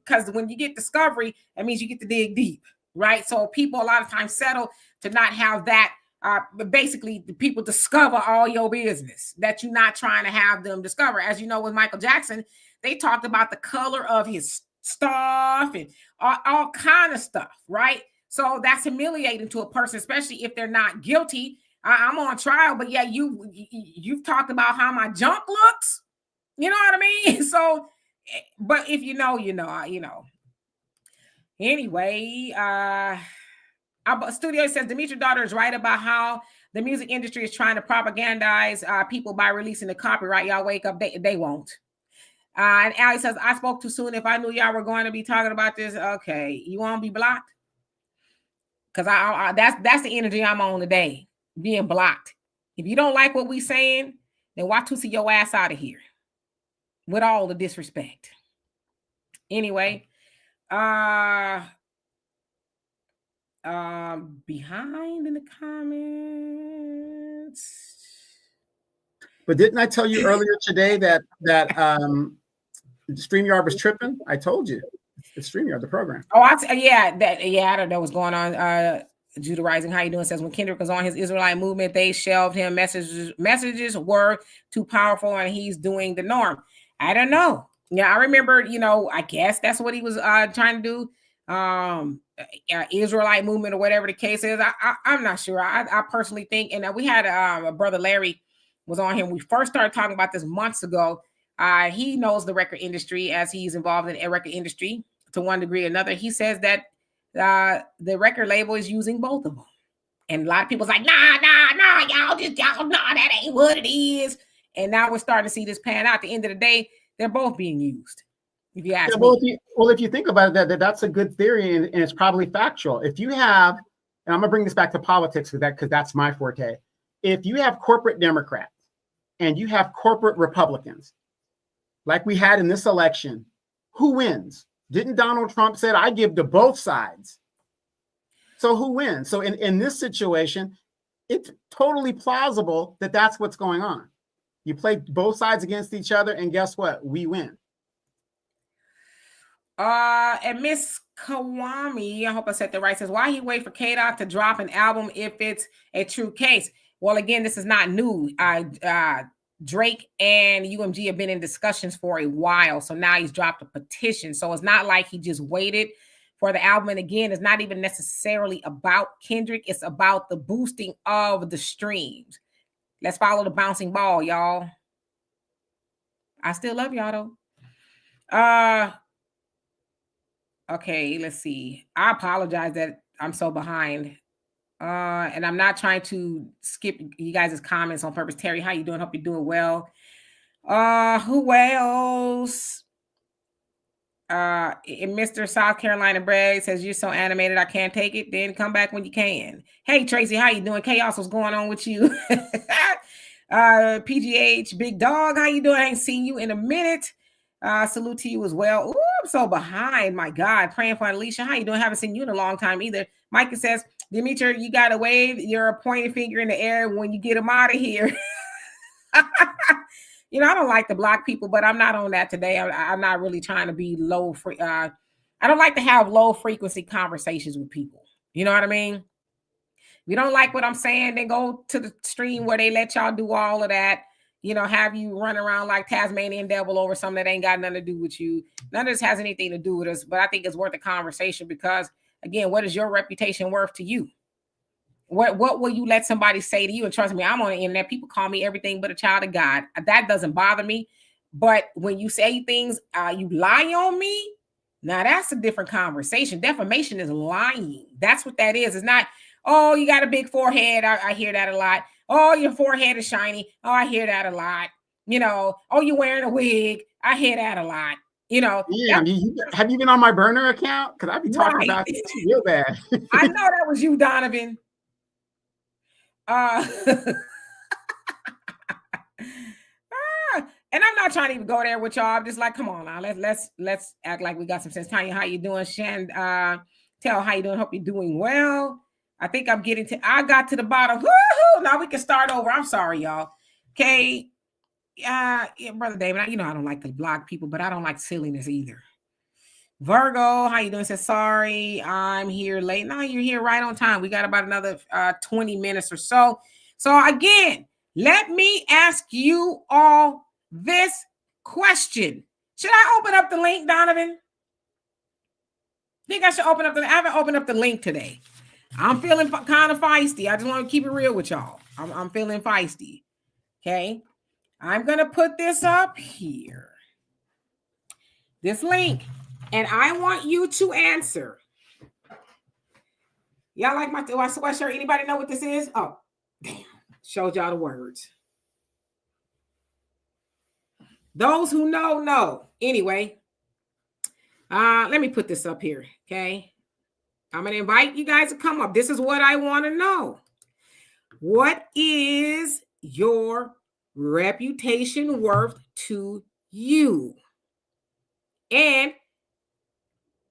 because when you get discovery, that means you get to dig deep, right? So people a lot of times settle to not have that. But basically, the people discover all your business that you're not trying to have them discover. As you know, with Michael Jackson, they talked about the color of his stuff and all kind of stuff, right? So that's humiliating to a person, especially if they're not guilty. I'm on trial, but yeah, you've talked about how my junk looks. You know what I mean? So, but if you know. Anyway, our studio says Demetria's daughter is right about how the music industry is trying to propagandize people by releasing the copyright. Y'all wake up, they won't. And Allie says, I spoke too soon. If I knew y'all were going to be talking about this, okay, you want to be blocked? Because that's the energy I'm on today. Being blocked. If you don't like what we saying, then why to see your ass out of here with all the disrespect. Anyway, behind in the comments. But didn't I tell you earlier today that StreamYard was tripping? I told you. It's StreamYard, the program. Oh, I don't know what's going on. Judah Rising, how you doing? Says when Kendrick was on his Israelite movement, they shelved him. Messages were too powerful, and he's doing the norm. I don't know. Yeah, I remember. I guess that's what he was trying to do. Israelite movement or whatever the case is. I'm not sure. I personally think, and we had a brother Larry was on here. We first started talking about this months ago. He knows the record industry as he's involved in a record industry to one degree or another. He says that the record label is using both of them. And a lot of people's like, nah, y'all, that ain't what it is. And now we're starting to see this pan out. At the end of the day, they're both being used. If you ask me. If you think about it, that's a good theory and it's probably factual. If you have, and I'm gonna bring this back to politics because that's my forte. If you have corporate Democrats and you have corporate Republicans, like we had in this election, who wins? Didn't Donald Trump said, I give to both sides? So who wins? So in this situation, it's totally plausible that that's what's going on. You play both sides against each other, and guess what? We win. And Miss Kawami, I hope I said that right, says, why he wait for K-Dot to drop an album if it's a true case? Well, again, this is not new. Drake and UMG have been in discussions for a while. So now he's dropped a petition. So it's not like he just waited for the album. And again, it's not even necessarily about Kendrick. It's about the boosting of the streams. Let's follow the bouncing ball, y'all. I still love y'all though. Okay, let's see. I apologize that I'm so behind. And I'm not trying to skip you guys' comments on purpose. Terry, how you doing? Hope you're doing well. Who else? Mr. South Carolina Bragg says, you're so animated, I can't take it. Then come back when you can. Hey, Tracy, how you doing? Chaos, what's going on with you? PGH, Big Dog, how you doing? I ain't seen you in a minute. Salute to you as well. Ooh, I'm so behind. My God. Praying for Alicia. How you doing? Haven't seen you in a long time either. Micah says, Demetra, you got to wave your pointing finger in the air when you get them out of here. I don't like to block people, but I'm not on that today. I'm not really trying to be low. I don't like to have low frequency conversations with people. You know what I mean? If you don't like what I'm saying, then go to the stream where they let y'all do all of that. Have you run around like Tasmanian devil over something that ain't got nothing to do with you. None of this has anything to do with us, but I think it's worth a conversation because, again, what is your reputation worth to you? What will you let somebody say to you? And trust me, I'm on the internet. People call me everything but a child of God. That doesn't bother me. But when you say things, you lie on me, now that's a different conversation. Defamation is lying. That's what that is. It's not, oh, you got a big forehead. I hear that a lot. Oh, your forehead is shiny. Oh, I hear that a lot. You know, oh, you're wearing a wig. I hear that a lot. You know, Yeah, have you been on my burner account? Because I'd be talking right. about this real bad. I know that was you, Donovan. And I'm not trying to even go there with y'all. I'm just like, come on now, let's act like we got some sense. Tanya, how you doing? Shan, tell how you doing. Hope you're doing well. I think I got to the bottom. Woo-hoo! Now we can start over. I'm sorry, y'all. Okay. Yeah, Brother David, you know I don't like to block people, but I don't like silliness either. Virgo, how you doing? Says sorry, I'm here late. No, you're here right on time. We got about another 20 minutes or so. So again, let me ask you all this question. Should I open up the link, Donovan? Think I should open up I haven't opened up the link today. I'm feeling kind of feisty. I just want to keep it real with y'all. I'm feeling feisty. Okay. I'm going to put this up here. This link. And I want you to answer. Y'all like my sweatshirt? Anybody know what this is? Oh, damn. Showed y'all the words. Those who know. Anyway, let me put this up here, okay? I'm going to invite you guys to come up. This is what I want to know. What is your reputation worth to you? And,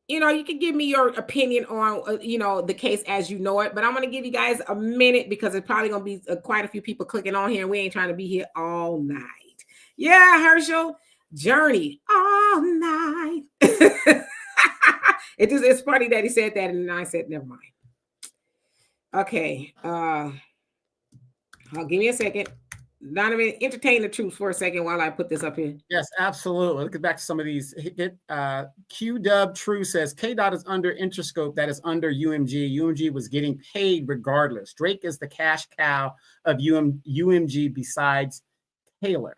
you know, you can give me your opinion on, the case as you know it, but I'm going to give you guys a minute because it's probably going to be quite a few people clicking on here and we ain't trying to be here all night. Yeah, Herschel, journey all night. It's funny that he said that and I said, never mind. Okay. Give me a second. Donovan, entertain the troops for a second while I put this up here. Yes, absolutely. Let's get back to some of these. QW True says K-Dot is under Interscope, that is under UMG. UMG was getting paid regardless. Drake is the cash cow of UMG besides Taylor.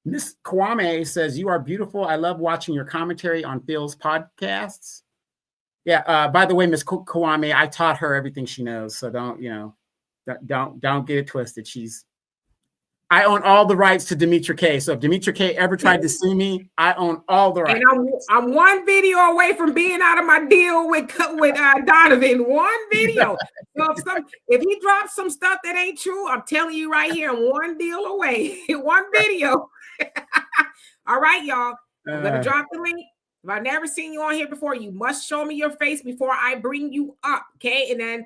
Miss Kwame says, you are beautiful. I love watching your commentary on Phil's podcasts. Yeah, by the way, Miss Kwame, I taught her everything she knows. So don't get it twisted. I own all the rights to Demetra K. So if Demetra K ever tried to sue me, I own all the rights. And I'm one video away from being out of my deal with Donovan. One video. So if he drops some stuff that ain't true, I'm telling you right here, I'm one deal away. One video. All right, y'all. I'm gonna drop the link. If I've never seen you on here before, you must show me your face before I bring you up. Okay, and then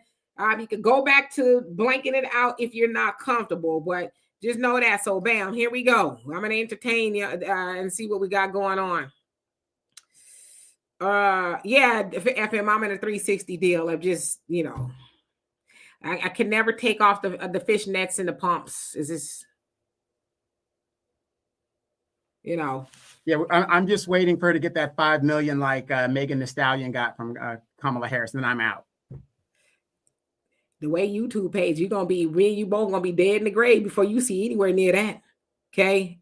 you can go back to blanking it out if you're not comfortable, but just know that. So bam, here we go. I'm going to entertain you and see what we got going on. Yeah, FM, I'm in a 360 deal. I'm just, I can never take off the fish nets and the pumps. Is this, Yeah, I'm just waiting for her to get that 5 million like Megan Thee Stallion got from Kamala Harris, and then I'm out. The way YouTube page, you both gonna be dead in the grave before you see anywhere near that. Okay.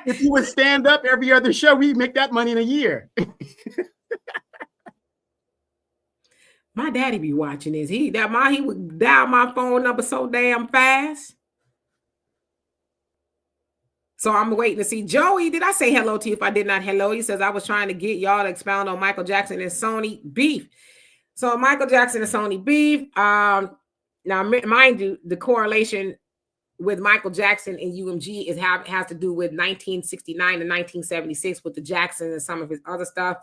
If you would stand up every other show, we'd make that money in a year. My daddy be watching this. He would dial my phone number so damn fast. So I'm waiting to see. Joey, did I say hello to you? If I did not, hello. He says, I was trying to get y'all to expound on Michael Jackson and Sony beef. So Michael Jackson and Sony beef. Now, mind you, the correlation with Michael Jackson and UMG has to do with 1969 to 1976 with the Jacksons and some of his other stuff.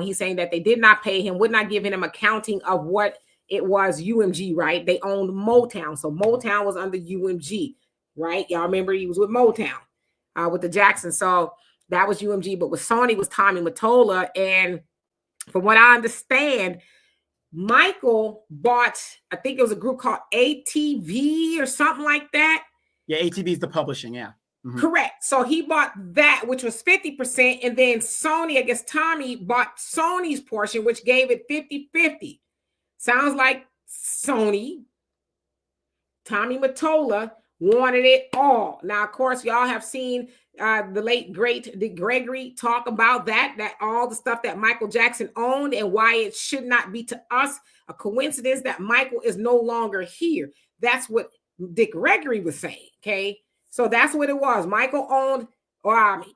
He's saying that they did not pay him, would not give him accounting of what it was UMG, right? They owned Motown. So Motown was under UMG, right? Y'all remember he was with Motown with the Jacksons. So that was UMG. But with Sony was Tommy Mottola. And from what I understand, Michael bought, I think it was a group called ATV or something like that. Yeah, ATV is the publishing, yeah. Mm-hmm. Correct. So he bought that, which was 50%. And then Sony, I guess Tommy bought Sony's portion, which gave it 50-50. Sounds like Sony, Tommy Mottola wanted it all. Now, of course, y'all have seen the late, great Dick Gregory talk about that all the stuff that Michael Jackson owned and why it should not be to us a coincidence that Michael is no longer here. That's what Dick Gregory was saying. Okay, so that's what it was. Michael owned,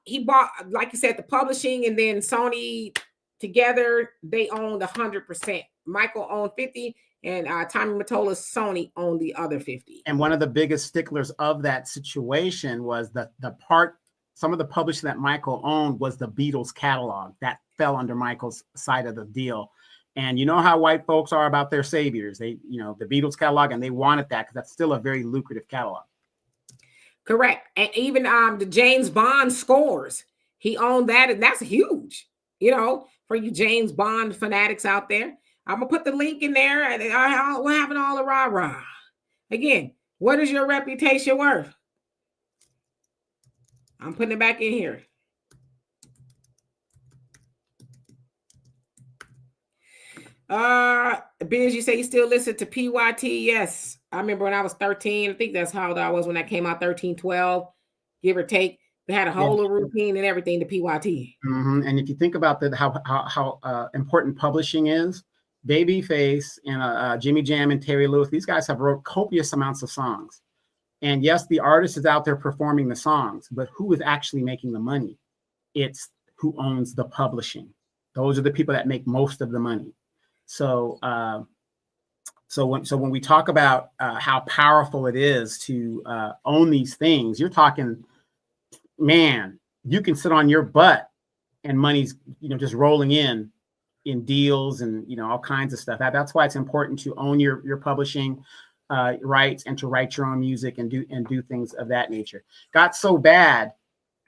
he bought, like you said, the publishing, and then Sony together they owned 100%. Michael owned 50, and Tommy Mottola's Sony owned the other 50. And one of the biggest sticklers of that situation was some of the publishing that Michael owned was the Beatles catalog that fell under Michael's side of the deal. And you know how white folks are about their saviors. They, the Beatles catalog, and they wanted that because that's still a very lucrative catalog. Correct. And even the James Bond scores, he owned that, and that's huge, for you James Bond fanatics out there. I'm gonna put the link in there, and we're having all the rah-rah. Again, what is your reputation worth? I'm putting it back in here. Biz, you say you still listen to PYT? Yes. I remember when I was 13. I think that's how old I was when that came out, 13, 12, give or take. They had a whole routine and everything to PYT. Mm-hmm. And if you think about how important publishing is, Babyface and Jimmy Jam and Terry Lewis, these guys have wrote copious amounts of songs. And yes, the artist is out there performing the songs, but who is actually making the money? It's who owns the publishing. Those are the people that make most of the money. So, when we talk about how powerful it is to own these things, you're talking, man, you can sit on your butt and money's, just rolling in deals and, all kinds of stuff. That's why it's important to own your publishing rights and to write your own music and do things of that nature. Got so bad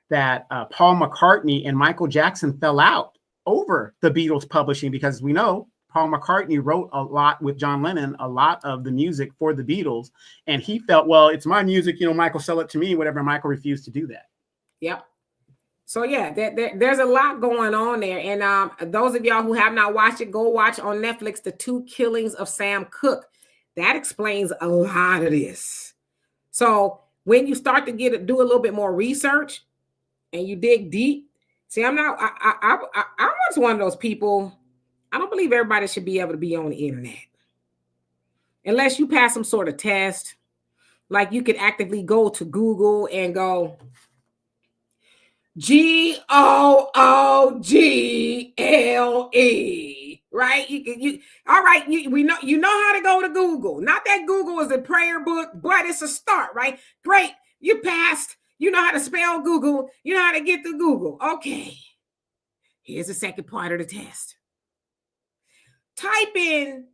that Paul McCartney and Michael Jackson fell out over the Beatles publishing, because we know Paul McCartney wrote a lot with John Lennon, a lot of the music for the Beatles. And he felt, well, it's my music, Michael, sell it to me, whatever. Michael refused to do that. Yep. So yeah, there's a lot going on there. And those of y'all who have not watched it, go watch on Netflix, The Two Killings of Sam Cooke. That explains a lot of this. So when you start to do a little bit more research and you dig deep, see, I was one of those people. I don't believe everybody should be able to be on the internet unless you pass some sort of test. Like you could actively go to Google and go GOOGLE, right? All right. We know how to go to Google. Not that Google is a prayer book, but it's a start, right? Great. You passed. You know how to spell Google. You know how to get to Google. Okay. Here's the second part of the test. Type in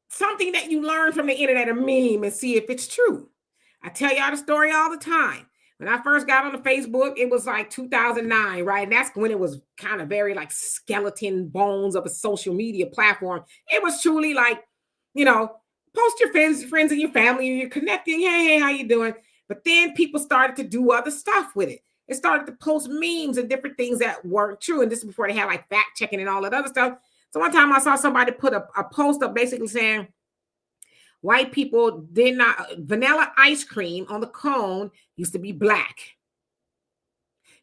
something that you learned from the internet, a meme, and see if it's true. I tell y'all the story all the time. When I first got on the Facebook, it was like 2009, right? And that's when it was kind of very like skeleton bones of a social media platform. It was truly like, post your friends and your family, and you're connecting. Hey, how you doing? But then people started to do other stuff with it. They started to post memes and different things that weren't true. And this is before they had like fact checking and all that other stuff. So one time I saw somebody put a post up basically saying white people did not, vanilla ice cream on the cone used to be black.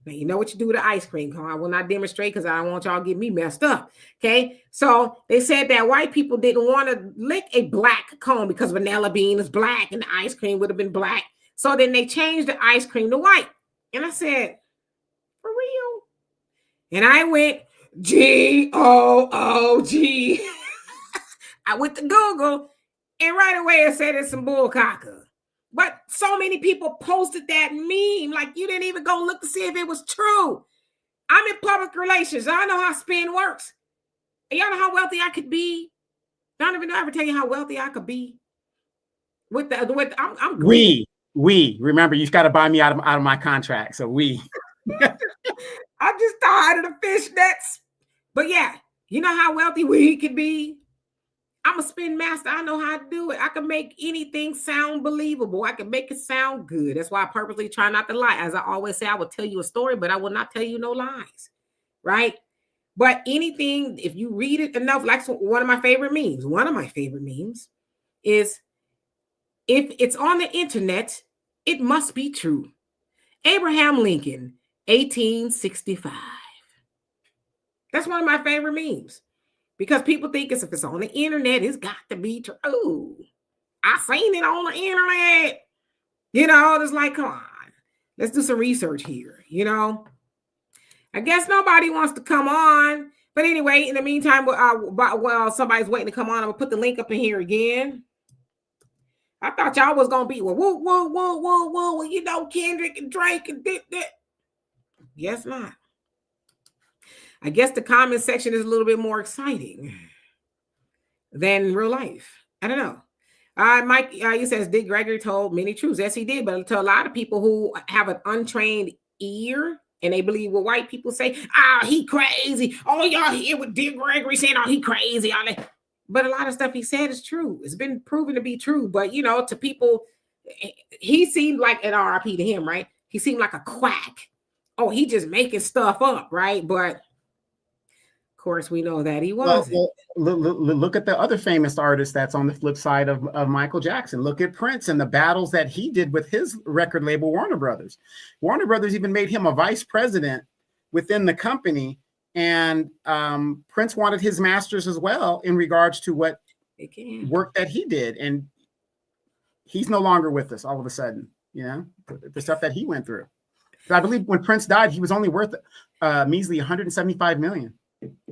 Now, you know what you do with the ice cream cone. I will not demonstrate because I don't want y'all to get me messed up. Okay. So they said that white people didn't want to lick a black cone because vanilla bean is black and the ice cream would have been black. So then they changed the ice cream to white. And I said, for real? And I went, GOOG. I went to Google and right away it said it's some bullcaca. But so many people posted that meme, like you didn't even go look to see if it was true. I'm in public relations. I know how spin works. And y'all know how wealthy I could be. Don't even know ever tell you how wealthy I could be. I'm we remember you've got to buy me out of my contract. So we. I'm just tired of the fishnets. But yeah, you know how wealthy we could be. I'm a spin master. I know how to do it. I can make anything sound believable. I can make it sound good. That's why I purposely try not to lie. As I always say, I will tell you a story, but I will not tell you no lies. Right? But anything, if you read it enough, like one of my favorite memes is if it's on the internet, it must be true. Abraham Lincoln, 1865. That's one of my favorite memes. Because people think if it's on the internet, it's got to be true. I seen it on the internet. You know, it's like, come on, let's do some research here. You know, I guess nobody wants to come on. But anyway, in the meantime, while somebody's waiting to come on, I'm gonna put the link up in here again. I thought y'all was gonna be whoa, you know, Kendrick and Drake and this. Guess not. I guess the comment section is a little bit more exciting than real life. I don't know. Mike, he says, Dick Gregory told many truths. Yes, he did. But to a lot of people who have an untrained ear and they believe what white people say, he crazy. Oh, y'all hear what Dick Gregory saying? Oh, he crazy. But a lot of stuff he said is true. It's been proven to be true. But, you know, to people, he seemed like an RIP to him, right? He seemed like a quack. Oh, he just making stuff up, right? But of course, we know that he wasn't. Well, look at the other famous artist that's on the flip side of Michael Jackson. Look at Prince and the battles that he did with his record label, Warner Brothers. Warner Brothers even made him a vice president within the company. And Prince wanted his masters as well in regards to what work that he did. And he's no longer with us all of a sudden, you know, the stuff that he went through. I believe when Prince died, he was only worth measly 175 million.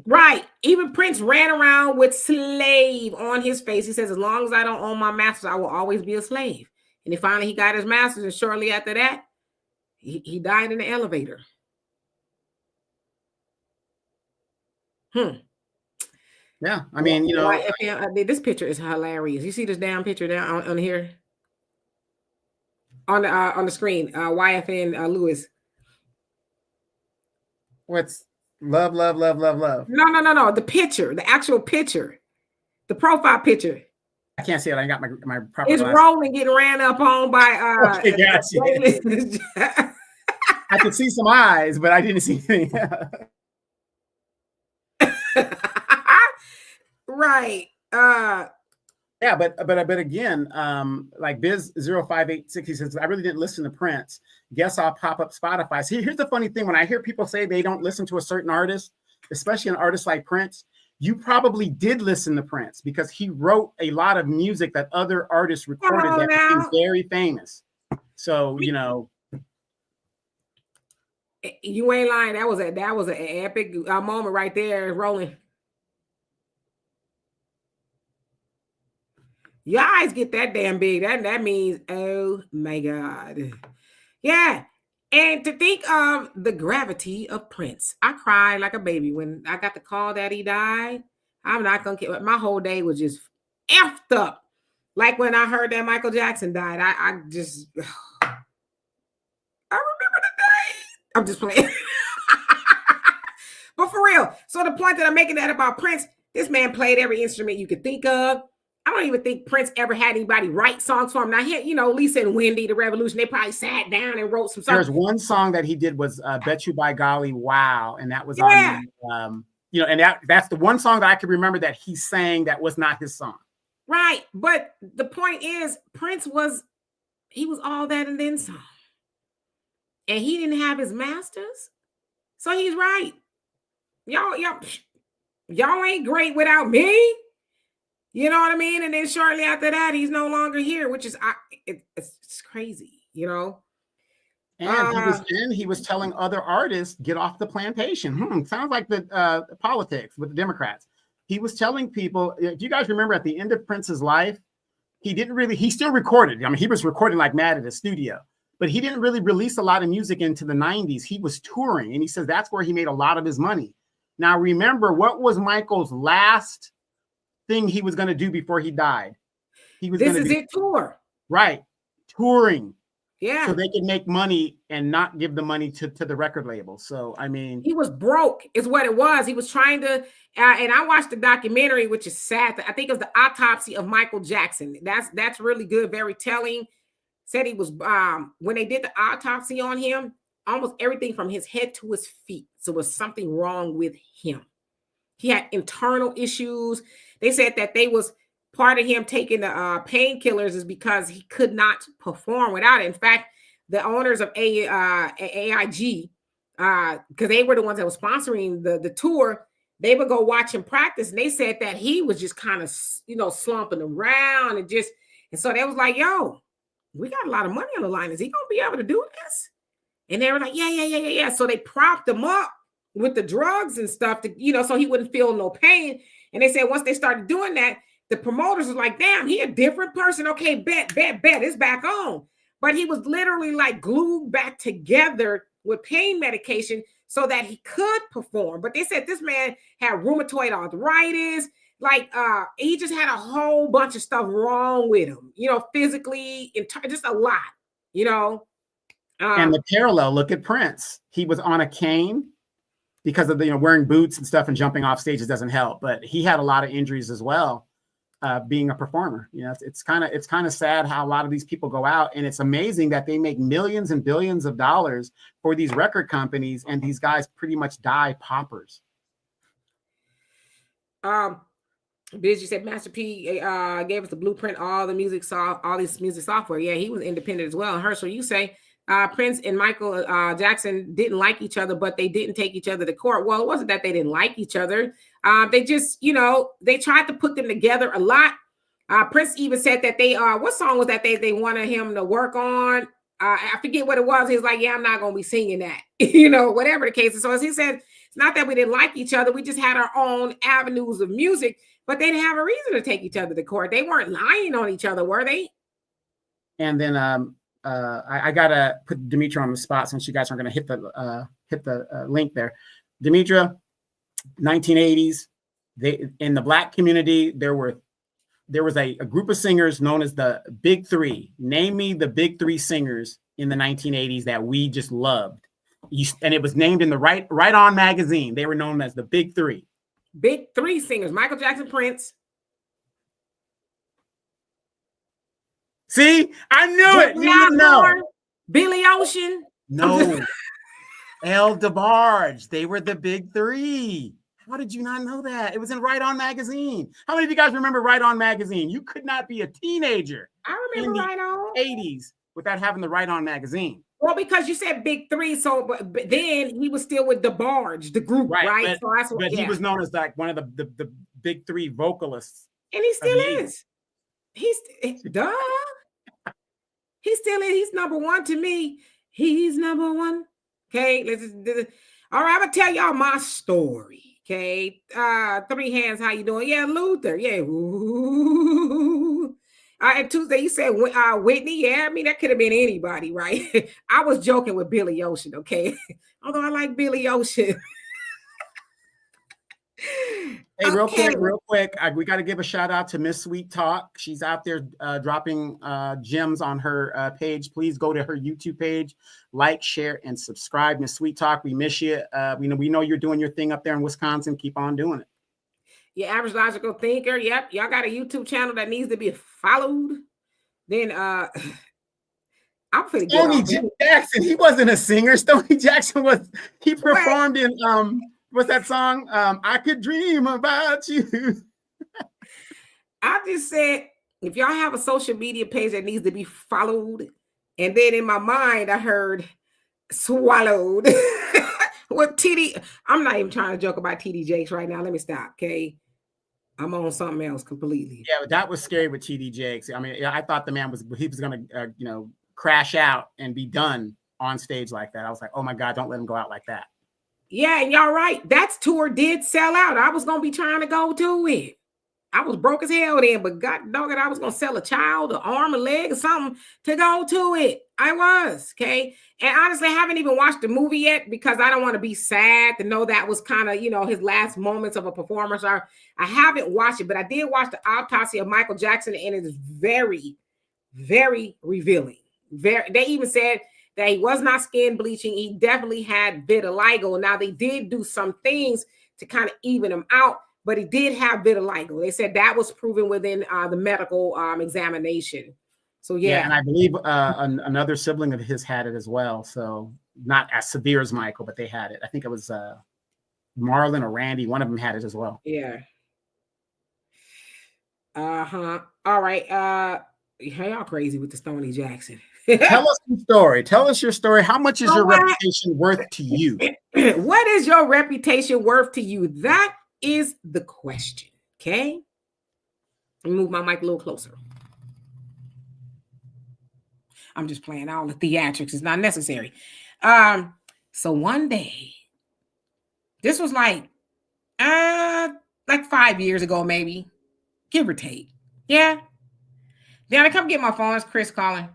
Right. Even Prince ran around with slave on his face. He says, as long as I don't own my masters, I will always be a slave. And then finally he got his masters. And shortly after that, he died in the elevator. Yeah. I mean, you know, this picture is hilarious. You see this damn picture down on here on the screen, YFN Lewis. What's love? No. The picture, the actual picture, the profile picture. I can't see it. I got my proper. It's rolling, getting ran up on by. Okay, gotcha. I could see some eyes, but I didn't see anything. Right. Yeah, but again, like Biz0586, he says, I really didn't listen to Prince. Guess I'll pop up Spotify. See, here's the funny thing. When I hear people say they don't listen to a certain artist, especially an artist like Prince, you probably did listen to Prince because he wrote a lot of music that other artists recorded that became very famous. So, you know. You ain't lying. That was an epic moment right there, rolling. Your eyes get that damn big. That means, oh my God. Yeah. And to think of the gravity of Prince. I cried like a baby when I got the call that he died. I'm not going to, my whole day was just effed up. Like when I heard that Michael Jackson died, I remember the day. I'm just playing. But for real. So the point that I'm making that about Prince, this man played every instrument you could think of. I don't even think Prince ever had anybody write songs for him. Now, you know, Lisa and Wendy, The Revolution, they probably sat down and wrote some songs. There's one song that he did was Bet You By Golly, Wow. And that was on, you know, and that's the one song that I can remember that he sang that was not his song. Right. But the point is, Prince was all that and then some. And he didn't have his masters. So he's right. Y'all ain't great without me. You know what I mean? And then shortly after that, he's no longer here, which is it's crazy, you know. And he was telling other artists, get off the plantation. Sounds like the politics with the Democrats. He was telling people, if you guys remember at the end of Prince's life, he still recorded. I mean, he was recording like mad at his studio, but he didn't really release a lot of music into the 90s. He was touring, and he says that's where he made a lot of his money. Now, remember, what was Michael's last thing he was going to do before he died? This is it, tour. Right. Touring. Yeah. So they could make money and not give the money to the record label. So, I mean. He was broke is what it was. He was trying to, and I watched the documentary, which is sad. I think it was The Autopsy of Michael Jackson. That's really good. Very telling. Said he was, when they did the autopsy on him, almost everything from his head to his feet. So there was something wrong with him. He had internal issues. They said that they was part of him taking the painkillers is because he could not perform without it. In fact, the owners of AIG, because they were the ones that were sponsoring the tour, they would go watch him practice, and they said that he was just kind of, slumping around and so they was like, yo, we got a lot of money on the line. Is he gonna be able to do this? And they were like, yeah. So they propped him up with the drugs and stuff to, so he wouldn't feel no pain. And they said once they started doing that, the promoters was like, damn, he a different person. Okay, bet, it's back on. But he was literally like glued back together with pain medication so that he could perform. But they said this man had rheumatoid arthritis. Like he just had a whole bunch of stuff wrong with him, physically, just a lot, And the parallel, look at Prince. He was on a cane because of the wearing boots and stuff and jumping off stages doesn't help. But he had a lot of injuries as well, being a performer. It's kind of sad how a lot of these people go out, and it's amazing that they make millions and billions of dollars for these record companies, and these guys pretty much die paupers. Busy said Master P gave us the blueprint, all this music software. Yeah, he was independent as well. Herschel, you say Prince and Michael Jackson didn't like each other, but they didn't take each other to court. Well, it wasn't that they didn't like each other. They just, they tried to put them together a lot. Prince even said that what song was that they wanted him to work on? I forget what it was. He was like, yeah, I'm not going to be singing that, whatever the case is. So as he said, it's not that we didn't like each other. We just had our own avenues of music, but they didn't have a reason to take each other to court. They weren't lying on each other, were they? And then I gotta put Demetra on the spot since you guys aren't going to hit the link there. Demetra, 1980s. In the Black community, there was a group of singers known as the Big Three. Name me the Big Three singers in the 1980s that we just loved. And it was named in the Right On magazine. They were known as the Big Three. Big Three singers: Michael Jackson, Prince. See, I knew it. You know, Billy Ocean. No, El DeBarge. They were the Big Three. How did you not know that? It was in Right On magazine. How many of you guys remember Right On magazine? You could not be a teenager. I remember Right On 80s without having the Right On magazine. Well, because you said Big Three, so but then he was still with DeBarge, the group, right? So that's what. But he was known as like one of the Big Three vocalists, and he still is. He's duh. He still is. He's number one to me. He's number one. Okay, all right. I'm gonna tell y'all my story. Okay, Three Hands, how you doing? Yeah, Luther. Yeah. Ooh. And Tuesday, you said Whitney. Yeah, I mean, that could have been anybody, right? I was joking with Billy Ocean, okay? Although I like Billy Ocean. Hey, real quick, we got to give a shout out to Miss Sweet Talk. She's out there dropping gems on her page. Please go to her YouTube page, like, share, and subscribe. Miss Sweet Talk, we miss you. We know you're doing your thing up there in Wisconsin. Keep on doing it. Your average logical thinker. Yep, y'all got a YouTube channel that needs to be followed. Then I'm finna get Stoney Jackson. He wasn't a singer. Stoney Jackson he performed in what's that song? I Could Dream About You. I just said, if y'all have a social media page that needs to be followed, and then in my mind I heard swallowed. What TD? I'm not even trying to joke about TD Jakes right now. Let me stop, okay? I'm on something else completely. Yeah, but that was scary with TD Jakes. I mean, I thought the man was going to crash out and be done on stage like that. I was like, oh my God, don't let him go out like that. Yeah, and y'all right. That tour did sell out. I was going to be trying to go to it. I was broke as hell then, but God dog it, I was going to sell a child, an arm, a leg, or something to go to it. I was, okay? And honestly, I haven't even watched the movie yet because I don't want to be sad to know that was kind of, his last moments of a performance. I haven't watched it, but I did watch the autopsy of Michael Jackson, and it is very, very revealing. They even said that he was not skin bleaching. He definitely had vitiligo. Now, they did do some things to kind of even him out, but he did have vitiligo. They said that was proven within the medical examination. So, yeah. And I believe another sibling of his had it as well. So not as severe as Michael, but they had it. I think it was Marlon or Randy. One of them had it as well. Yeah. Uh-huh. All right. Y'all crazy with the Stoney Jackson. Tell us your story. Tell us your story. How much is your reputation worth to you? What is your reputation worth to you? That is the question. Okay. Let me move my mic a little closer. I'm just playing. All the theatrics is not necessary. So one day, this was like 5 years ago, maybe, give or take. Yeah. Then I come get my phone. It's Chris calling.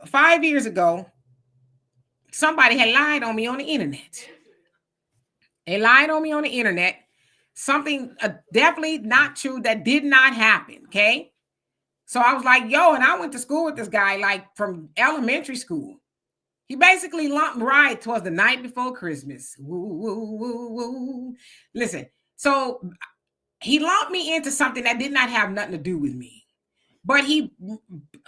5 years ago, somebody had lied on me on the internet. They lied on me on the internet. Something definitely not true that did not happen. Okay. So I was like, yo, and I went to school with this guy, like from elementary school. He basically lumped right towards the night before Christmas. Woo, woo, woo, woo. Listen, so he lumped me into something that did not have nothing to do with me. But he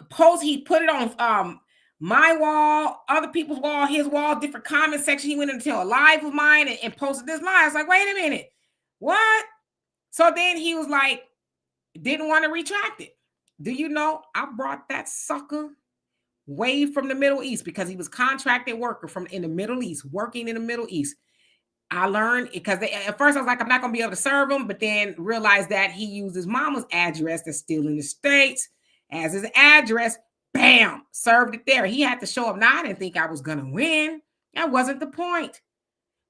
put it on my wall, other people's wall, his wall, different comment section. He went into a live of mine and posted this lie. I was like, wait a minute, what? So then he was like, didn't want to retract it. Do you know I brought that sucker way from the Middle East because he was contracted worker from in the Middle East, working in the Middle East. I learned because at first I was like, I'm not going to be able to serve him, but then realized that he used his mama's address that's still in the States as his address. Bam, served it there. He had to show up. Now, I didn't think I was going to win. That wasn't the point.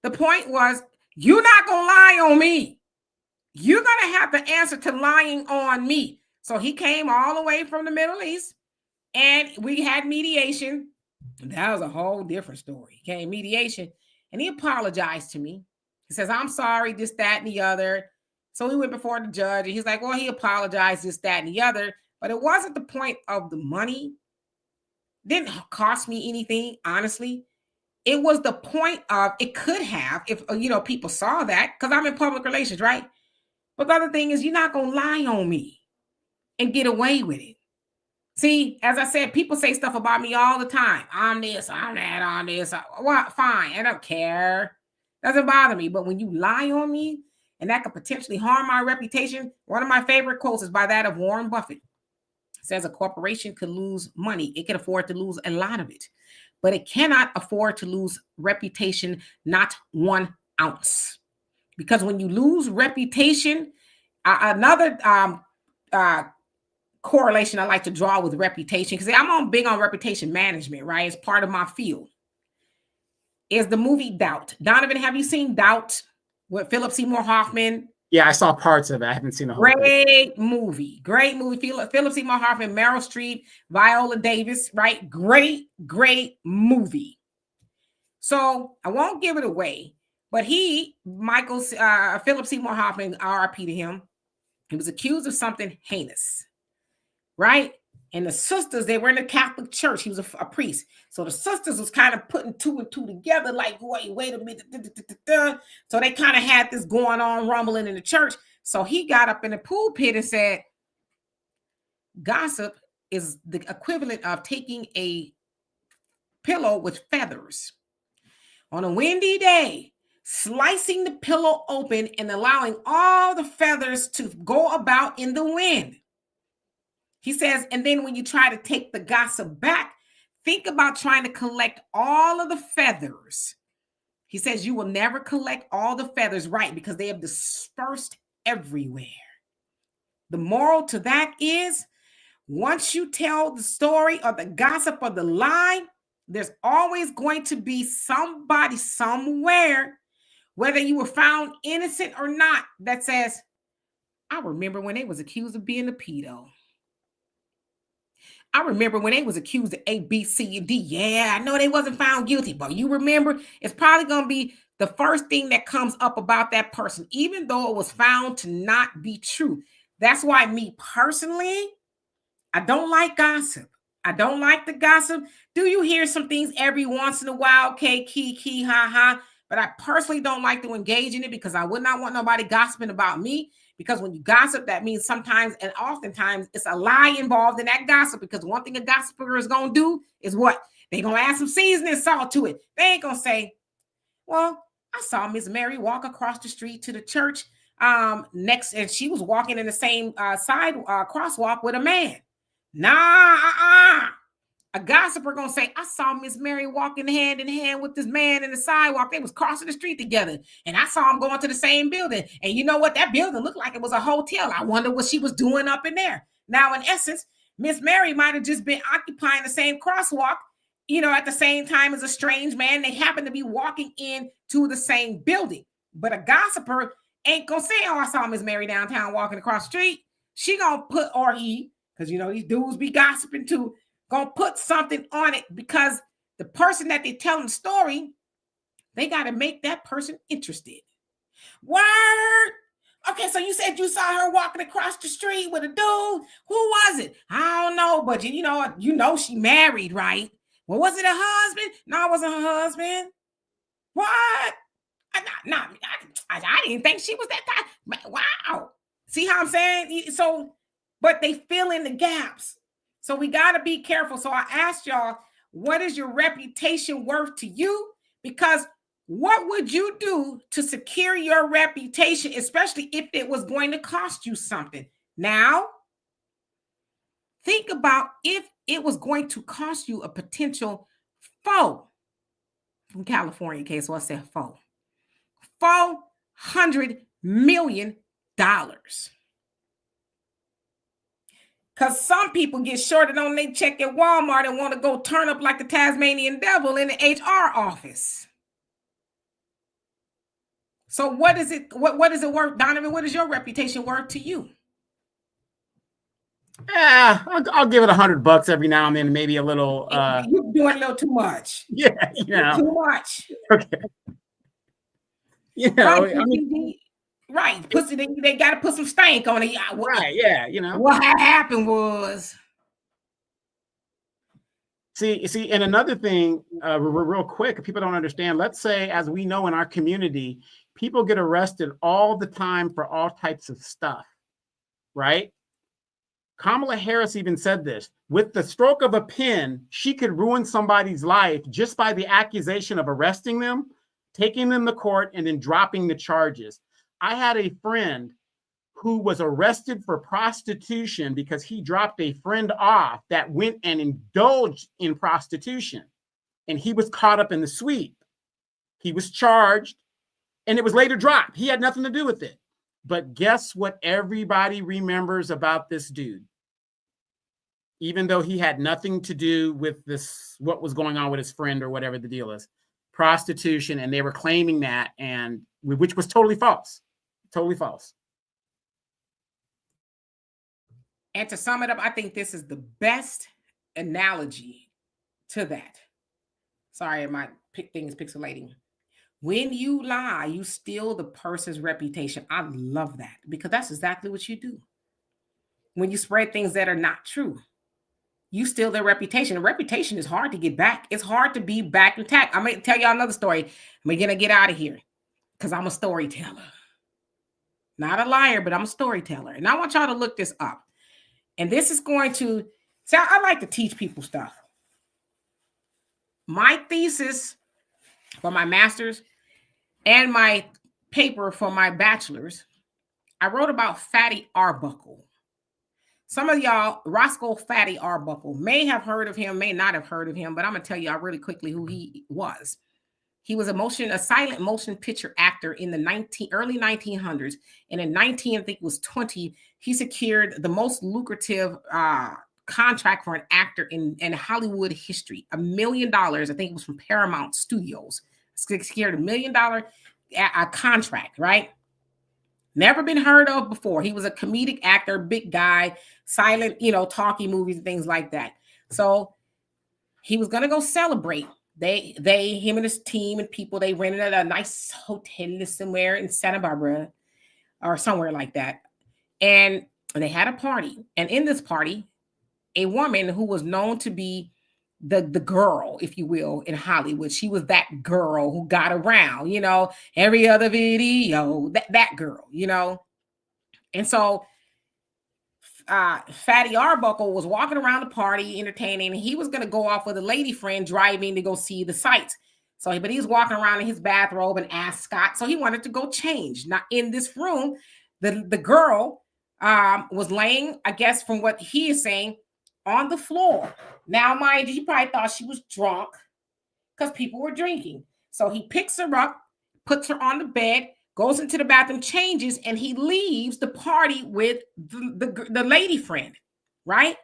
The point was, you're not going to lie on me. You're going to have to answer to lying on me. So he came all the way from the Middle East and we had mediation. That was a whole different story. Came mediation and he apologized to me. He says, I'm sorry, this, that, and the other. So we went before the judge and he's like, well, he apologized, this, that, and the other. But it wasn't the point of the money. Didn't cost me anything, honestly. It was the point of, it could have, if, people saw that, because I'm in public relations, right? But the other thing is, you're not going to lie on me and get away with it. See, as I said, people say stuff about me all the time. I'm this, I'm that, I'm this. Well, fine, I don't care. Doesn't bother me. But when you lie on me, and that could potentially harm my reputation, one of my favorite quotes is by that of Warren Buffett. Says a corporation could lose money. It can afford to lose a lot of it, but it cannot afford to lose reputation, not 1 ounce. Because when you lose reputation, another correlation I like to draw with reputation, because I'm big on reputation management, right? It's part of my field, is the movie Doubt. Donovan, have you seen Doubt with Philip Seymour Hoffman? Yeah, I saw parts of it. I haven't seen the whole thing. Great movie. Philip Seymour Hoffman, Meryl Streep, Viola Davis, right? Great movie. So I won't give it away, but Philip Seymour Hoffman, RIP to him, he was accused of something heinous, right? And the sisters, they were in the Catholic Church. He was a priest. So the sisters was kind of putting 2 and 2 together, like, wait a minute. So they kind of had this going on, rumbling in the church. So he got up in the pulpit and said, gossip is the equivalent of taking a pillow with feathers on a windy day, slicing the pillow open and allowing all the feathers to go about in the wind. He says, and then when you try to take the gossip back, think about trying to collect all of the feathers. He says you will never collect all the feathers, right? Because they have dispersed everywhere. The moral to that is, once you tell the story or the gossip or the lie, there's always going to be somebody somewhere, whether you were found innocent or not, that says, I remember when they was accused of being a pedo. I remember when they was accused of A, B, C, and D. Yeah, I know they wasn't found guilty, but you remember, it's probably going to be the first thing that comes up about that person, even though it was found to not be true. That's why me personally, I don't like gossip. I don't like the gossip. Do you hear some things every once in a while? Okay, key, ha, ha. But I personally don't like to engage in it because I would not want nobody gossiping about me. Because when you gossip, that means sometimes and oftentimes it's a lie involved in that gossip. Because one thing a gossiper is going to do is what? They're going to add some seasoning salt to it. They ain't going to say, well, I saw Miss Mary walk across the street to the church next, and she was walking in the same crosswalk with a man. Nah, A gossiper gonna say, I saw Miss Mary walking hand in hand with this man in the sidewalk. They was crossing the street together. And I saw them going to the same building. And you know what? That building looked like it was a hotel. I wonder what she was doing up in there. Now, in essence, Miss Mary might have just been occupying the same crosswalk, at the same time as a strange man. They happen to be walking into the same building. But a gossiper ain't gonna say, oh, I saw Miss Mary downtown walking across the street. She gonna put, or he, because these dudes be gossiping too, gonna put something on it, because the person that they telling the story, they got to make that person interested. Word. Okay, so you said you saw her walking across the street with a dude. Who was it? I don't know, but she married, right? Well, was it her husband? No, it wasn't her husband. What? I didn't think she was that type. Wow. See how I'm saying? So, but they fill in the gaps. So we got to be careful. So I asked y'all, what is your reputation worth to you? Because what would you do to secure your reputation, especially if it was going to cost you something? Now, think about if it was going to cost you a potential foe. From California case, so I said foe. $400 million. Because some people get shorted on their check at Walmart and want to go turn up like the Tasmanian devil in the HR office. So what is it? What is it worth, Donovan? What is your reputation worth to you? Yeah, I'll give it $100 every now and then, maybe a little. You're doing a little too much. Yeah, too much. Okay. Right, I mean, right. They got to put some stank on it. Right. Yeah. What happened was. See, and another thing, real quick, people don't understand. Let's say, as we know in our community, people get arrested all the time for all types of stuff, right? Kamala Harris even said this. With the stroke of a pen, she could ruin somebody's life just by the accusation of arresting them, taking them to court, and then dropping the charges. I had a friend who was arrested for prostitution because he dropped a friend off that went and indulged in prostitution. And he was caught up in the sweep. He was charged, and it was later dropped. He had nothing to do with it. But guess what everybody remembers about this dude? Even though he had nothing to do with this, what was going on with his friend or whatever the deal is, prostitution, and they were claiming that, and which was totally false. Totally false. And to sum it up, I think this is the best analogy to that. Sorry, my thing is pixelating. When you lie, you steal the person's reputation. I love that, because that's exactly what you do. When you spread things that are not true, you steal their reputation. A reputation is hard to get back. It's hard to be back intact. I'm going to tell y'all another story. I'm going to get out of here because I'm a storyteller. Not a liar, but I'm a storyteller. And I want y'all to look this up. And this is going to, I like to teach people stuff. My thesis for my master's and my paper for my bachelor's, I wrote about Fatty Arbuckle. Some of y'all, Roscoe Fatty Arbuckle, may have heard of him, may not have heard of him, but I'm going to tell y'all really quickly who he was. He was a silent motion picture actor in the early 1900s. And in 1920, he secured the most lucrative contract for an actor in Hollywood history. $1 million, I think it was from Paramount Studios. Secured $1 million contract, right? Never been heard of before. He was a comedic actor, big guy, silent, talking movies and things like that. So he was going to go celebrate. Him and his team and people, they rented a nice hotel somewhere in Santa Barbara or somewhere like that. And they had a party. And in this party, a woman who was known to be the girl, if you will, in Hollywood. She was that girl who got around, every other video, that girl, And so Fatty Arbuckle was walking around the party, entertaining. He was going to go off with a lady friend driving to go see the sights. But he was walking around in his bathrobe and ascot. So he wanted to go change. Now in this room, the girl was laying, I guess from what he is saying, on the floor. Now, mind you, he probably thought she was drunk because people were drinking. So he picks her up, puts her on the bed, goes into the bathroom, changes, and he leaves the party with the lady friend, right?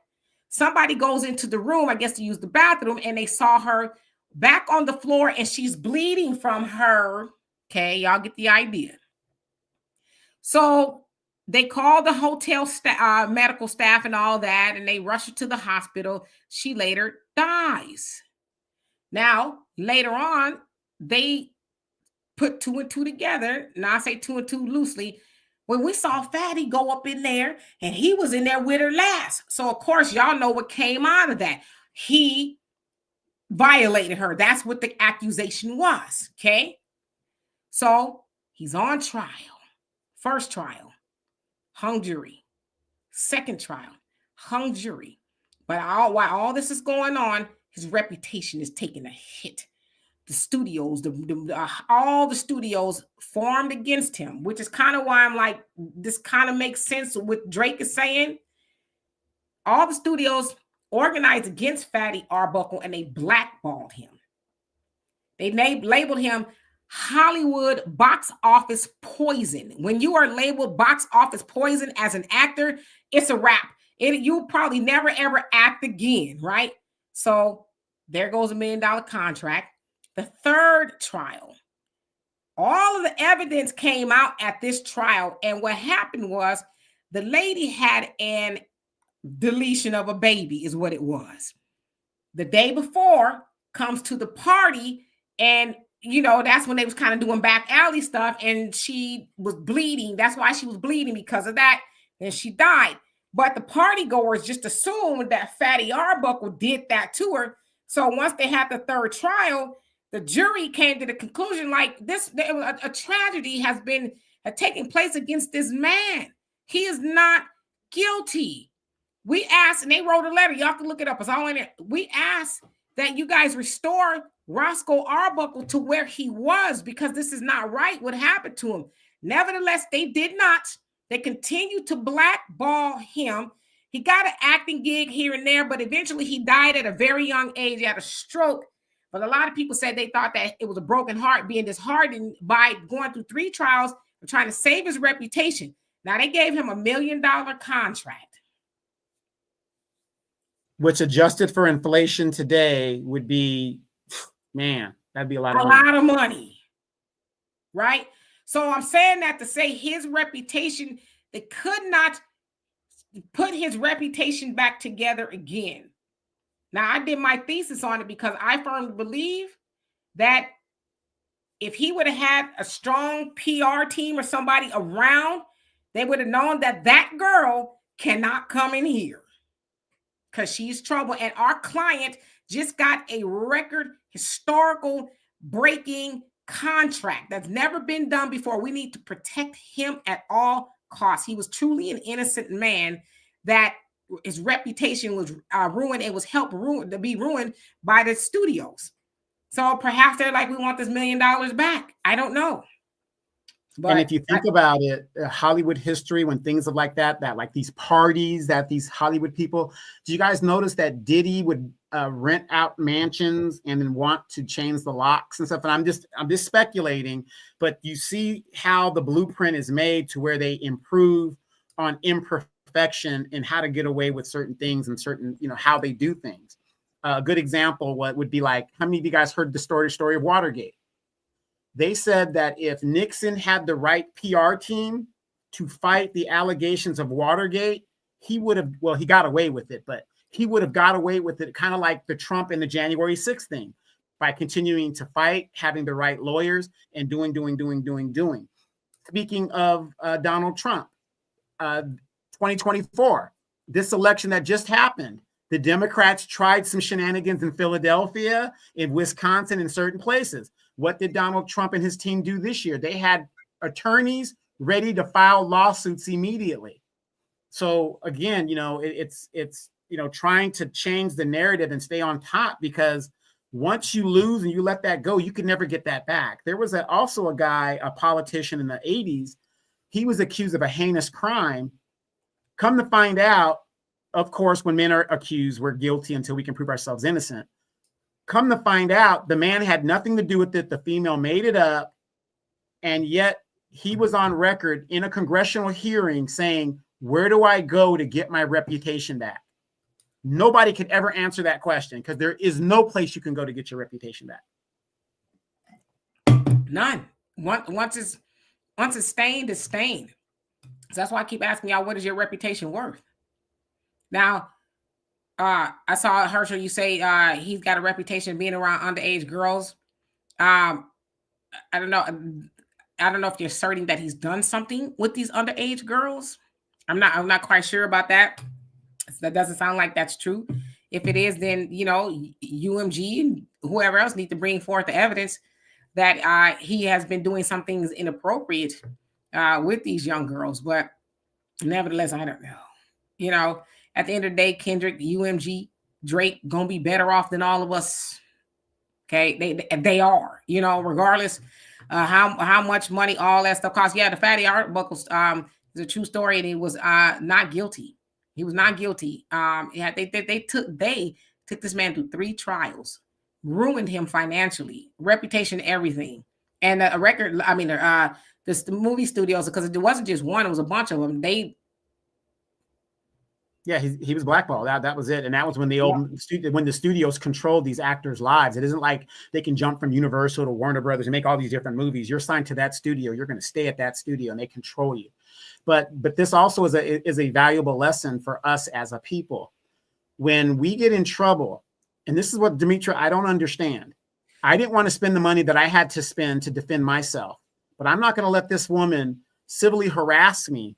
somebody goes into the room, I guess to use the bathroom, and they saw her back on the floor and she's bleeding from her. Okay, y'all get the idea. So they call the hotel medical staff and all that, and they rush her to the hospital. She later dies. Now, later on, they put 2 and 2 together. Now I say 2 and 2 loosely. When we saw Fatty go up in there, and he was in there with her last. So, of course, y'all know what came out of that. He violated her. That's what the accusation was, okay? So, he's on trial. First trial, hung jury. Second trial, hung jury. But while all this is going on, his reputation is taking a hit. The studios, all the studios formed against him, which is kind of why I'm like, this kind of makes sense with what Drake is saying. All the studios organized against Fatty Arbuckle, and they blackballed him. They labeled him Hollywood box office poison. When you are labeled box office poison as an actor, it's a wrap. You'll probably never, ever act again, right? So there goes $1 million contract. The third trial, all of the evidence came out at this trial. And what happened was the lady had an deletion of a baby is what it was. The day before comes to the party, and that's when they was kind of doing back alley stuff, and she was bleeding. That's why she was bleeding, because of that. And she died. But the party goers just assumed that Fatty Arbuckle did that to her. So once they had the third trial, the jury came to the conclusion like this, a tragedy has taken place against this man. He is not guilty. We asked, and they wrote a letter. Y'all can look it up. It's all in there. We asked that you guys restore Roscoe Arbuckle to where he was, because this is not right what happened to him. Nevertheless, they did not. They continued to blackball him. He got an acting gig here and there, but eventually he died at a very young age. He had a stroke. But a lot of people said they thought that it was a broken heart, being disheartened by going through 3 trials and trying to save his reputation. Now, they gave him $1 million contract, which adjusted for inflation today would be, man, that'd be a lot of money, right? So I'm saying that to say his reputation, they could not put his reputation back together again. Now, I did my thesis on it because I firmly believe that if he would have had a strong PR team or somebody around, they would have known that that girl cannot come in here because she's trouble. And our client just got a record historical breaking contract that's never been done before. We need to protect him at all costs. He was truly an innocent man that his reputation was ruined. It was to be ruined by the studios. So perhaps they're like, we want this $1 million back. I don't know. But and if you think about it, Hollywood history, when things of like that like these parties that these Hollywood people, do you guys notice that Diddy would rent out mansions and then want to change the locks and stuff? And I'm just speculating, but you see how the blueprint is made to where they improve on imperfection and how to get away with certain things and certain, how they do things. A good example, what would be like, how many of you guys heard the story of Watergate? They said that if Nixon had the right PR team to fight the allegations of Watergate, he would have, well, he got away with it, but he would have got away with it kind of like the Trump and the January 6th thing, by continuing to fight, having the right lawyers, and doing. Speaking of Donald Trump, 2024, this election that just happened, the Democrats tried some shenanigans in Philadelphia, in Wisconsin, in certain places. What did Donald Trump and his team do this year? They had attorneys ready to file lawsuits immediately. So again, it's trying to change the narrative and stay on top, because once you lose and you let that go, you can never get that back. There was also a guy, a politician in the 80s. He was accused of a heinous crime. Come to find out, of course, when men are accused, we're guilty until we can prove ourselves innocent. Come to find out, the man had nothing to do with it. The female made it up. And yet he was on record in a congressional hearing saying, where do I go to get my reputation back? Nobody could ever answer that question because there is no place you can go to get your reputation back. None. Once it's stained, it's stained. So that's why I keep asking y'all, what is your reputation worth? Now, I saw Herschel, you say he's got a reputation of being around underage girls. I don't know if you're asserting that he's done something with these underage girls. I'm not quite sure about that. That doesn't sound like that's true. If it is, then UMG and whoever else need to bring forth the evidence that he has been doing some things inappropriate with these young girls. But nevertheless, I don't know. At the end of the day, Kendrick, UMG, Drake gonna be better off than all of us. Okay, they are. Regardless how much money all that stuff costs. Yeah, the Fatty Arbuckle is a true story, and he was not guilty. He was not guilty. They took this man through 3 trials, ruined him financially, reputation, everything, and a record. I mean, the movie studios, because it wasn't just one; it was a bunch of them. He was blackballed. That was it, and that was when when the studios controlled these actors' lives. It isn't like they can jump from Universal to Warner Brothers and make all these different movies. You're signed to that studio. You're going to stay at that studio, and they control you. But this also is a valuable lesson for us as a people. When we get in trouble, and this is what, Demetra, I don't understand. I didn't want to spend the money that I had to spend to defend myself, but I'm not going to let this woman civilly harass me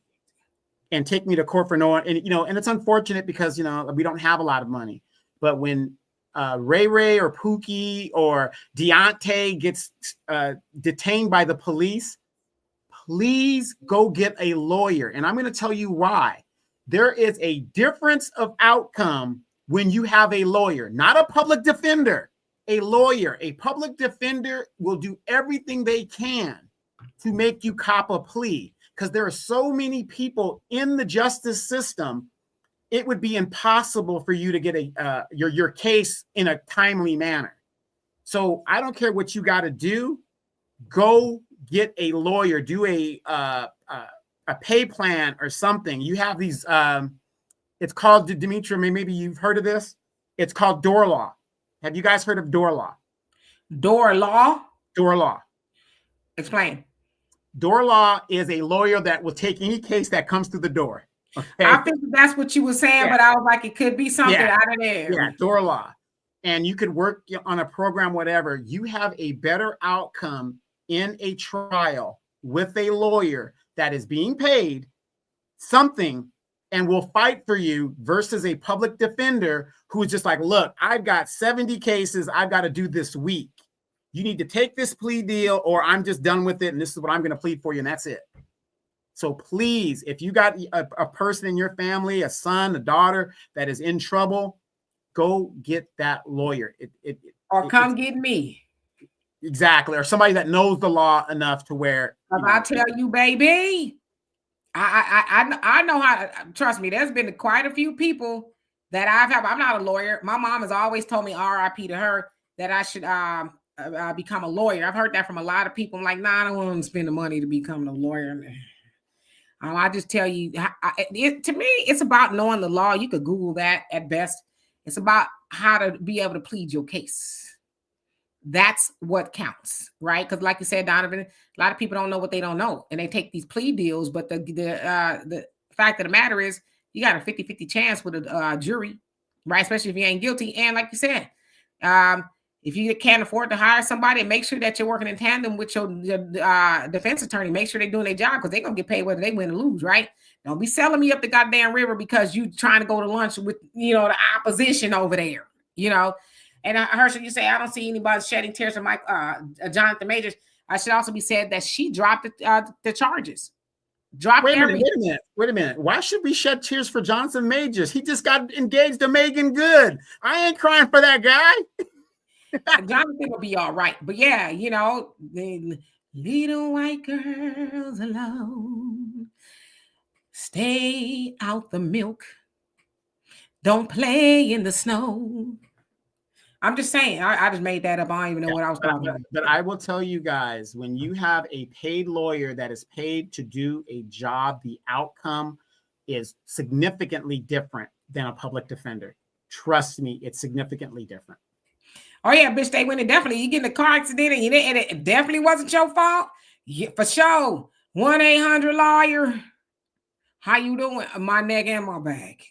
and take me to court for no, and it's unfortunate because we don't have a lot of money. But when Ray or Pookie or Deontay gets detained by the police, please go get a lawyer. And I'm going to tell you why. There is a difference of outcome when you have a lawyer, not a public defender, a lawyer. A public defender will do everything they can to make you cop a plea, because there are so many people in the justice system. It would be impossible for you to get your case in a timely manner. So I don't care what you got to do. Go get a lawyer, do a pay plan or something. You have these, it's called, Demetra, maybe you've heard of this. It's called door law. Have you guys heard of door law? Door law? Door law. Explain. Door law is a lawyer that will take any case that comes through the door. Okay? I think that's what you were saying, but I was like, it could be something out of there. Yeah, door law. And you could work on a program, whatever. You have a better outcome in a trial with a lawyer that is being paid something and will fight for you versus a public defender who is just like, look, I've got 70 cases I've got to do this week. You need to take this plea deal or I'm just done with it. And this is what I'm going to plead for you. And that's it. So please, if you got a person in your family, a son, a daughter that is in trouble, go get that lawyer. Come get me. Exactly. Or somebody that knows the law enough to where. I tell you, baby, I know how, trust me, there's been quite a few people that I'm not a lawyer. My mom has always told me, RIP to her, that I should become a lawyer. I've heard that from a lot of people. I'm like, nah, I don't want to spend the money to become a lawyer. I just tell you, to me, it's about knowing the law. You could Google that at best. It's about how to be able to plead your case. That's what counts, right? Because like you said, Donovan, a lot of people don't know what they don't know. And they take these plea deals. But the fact of the matter is, you got a 50-50 chance with a jury, right? Especially if you ain't guilty. And like you said, if you can't afford to hire somebody, make sure that you're working in tandem with your defense attorney. Make sure they're doing their job because they're going to get paid whether they win or lose, right? Don't be selling me up the goddamn river because you trying to go to lunch with, the opposition over there, And Herschel, you say, I don't see anybody shedding tears from Jonathan Majors. I should also be said that she dropped the charges. Wait a minute. Why should we shed tears for Jonathan Majors? He just got engaged to Megan Good. I ain't crying for that guy. Jonathan will be all right. But yeah, the little white girls alone. Stay out the milk. Don't play in the snow. I'm just saying, I just made that up. I don't even know what I was talking about. But I will tell you guys, when you have a paid lawyer that is paid to do a job, the outcome is significantly different than a public defender. Trust me, it's significantly different. Oh yeah, bitch, they went and definitely you get in a car accident and it definitely wasn't your fault. Yeah, for sure. 1-800-lawyer. How you doing? My neck and my back.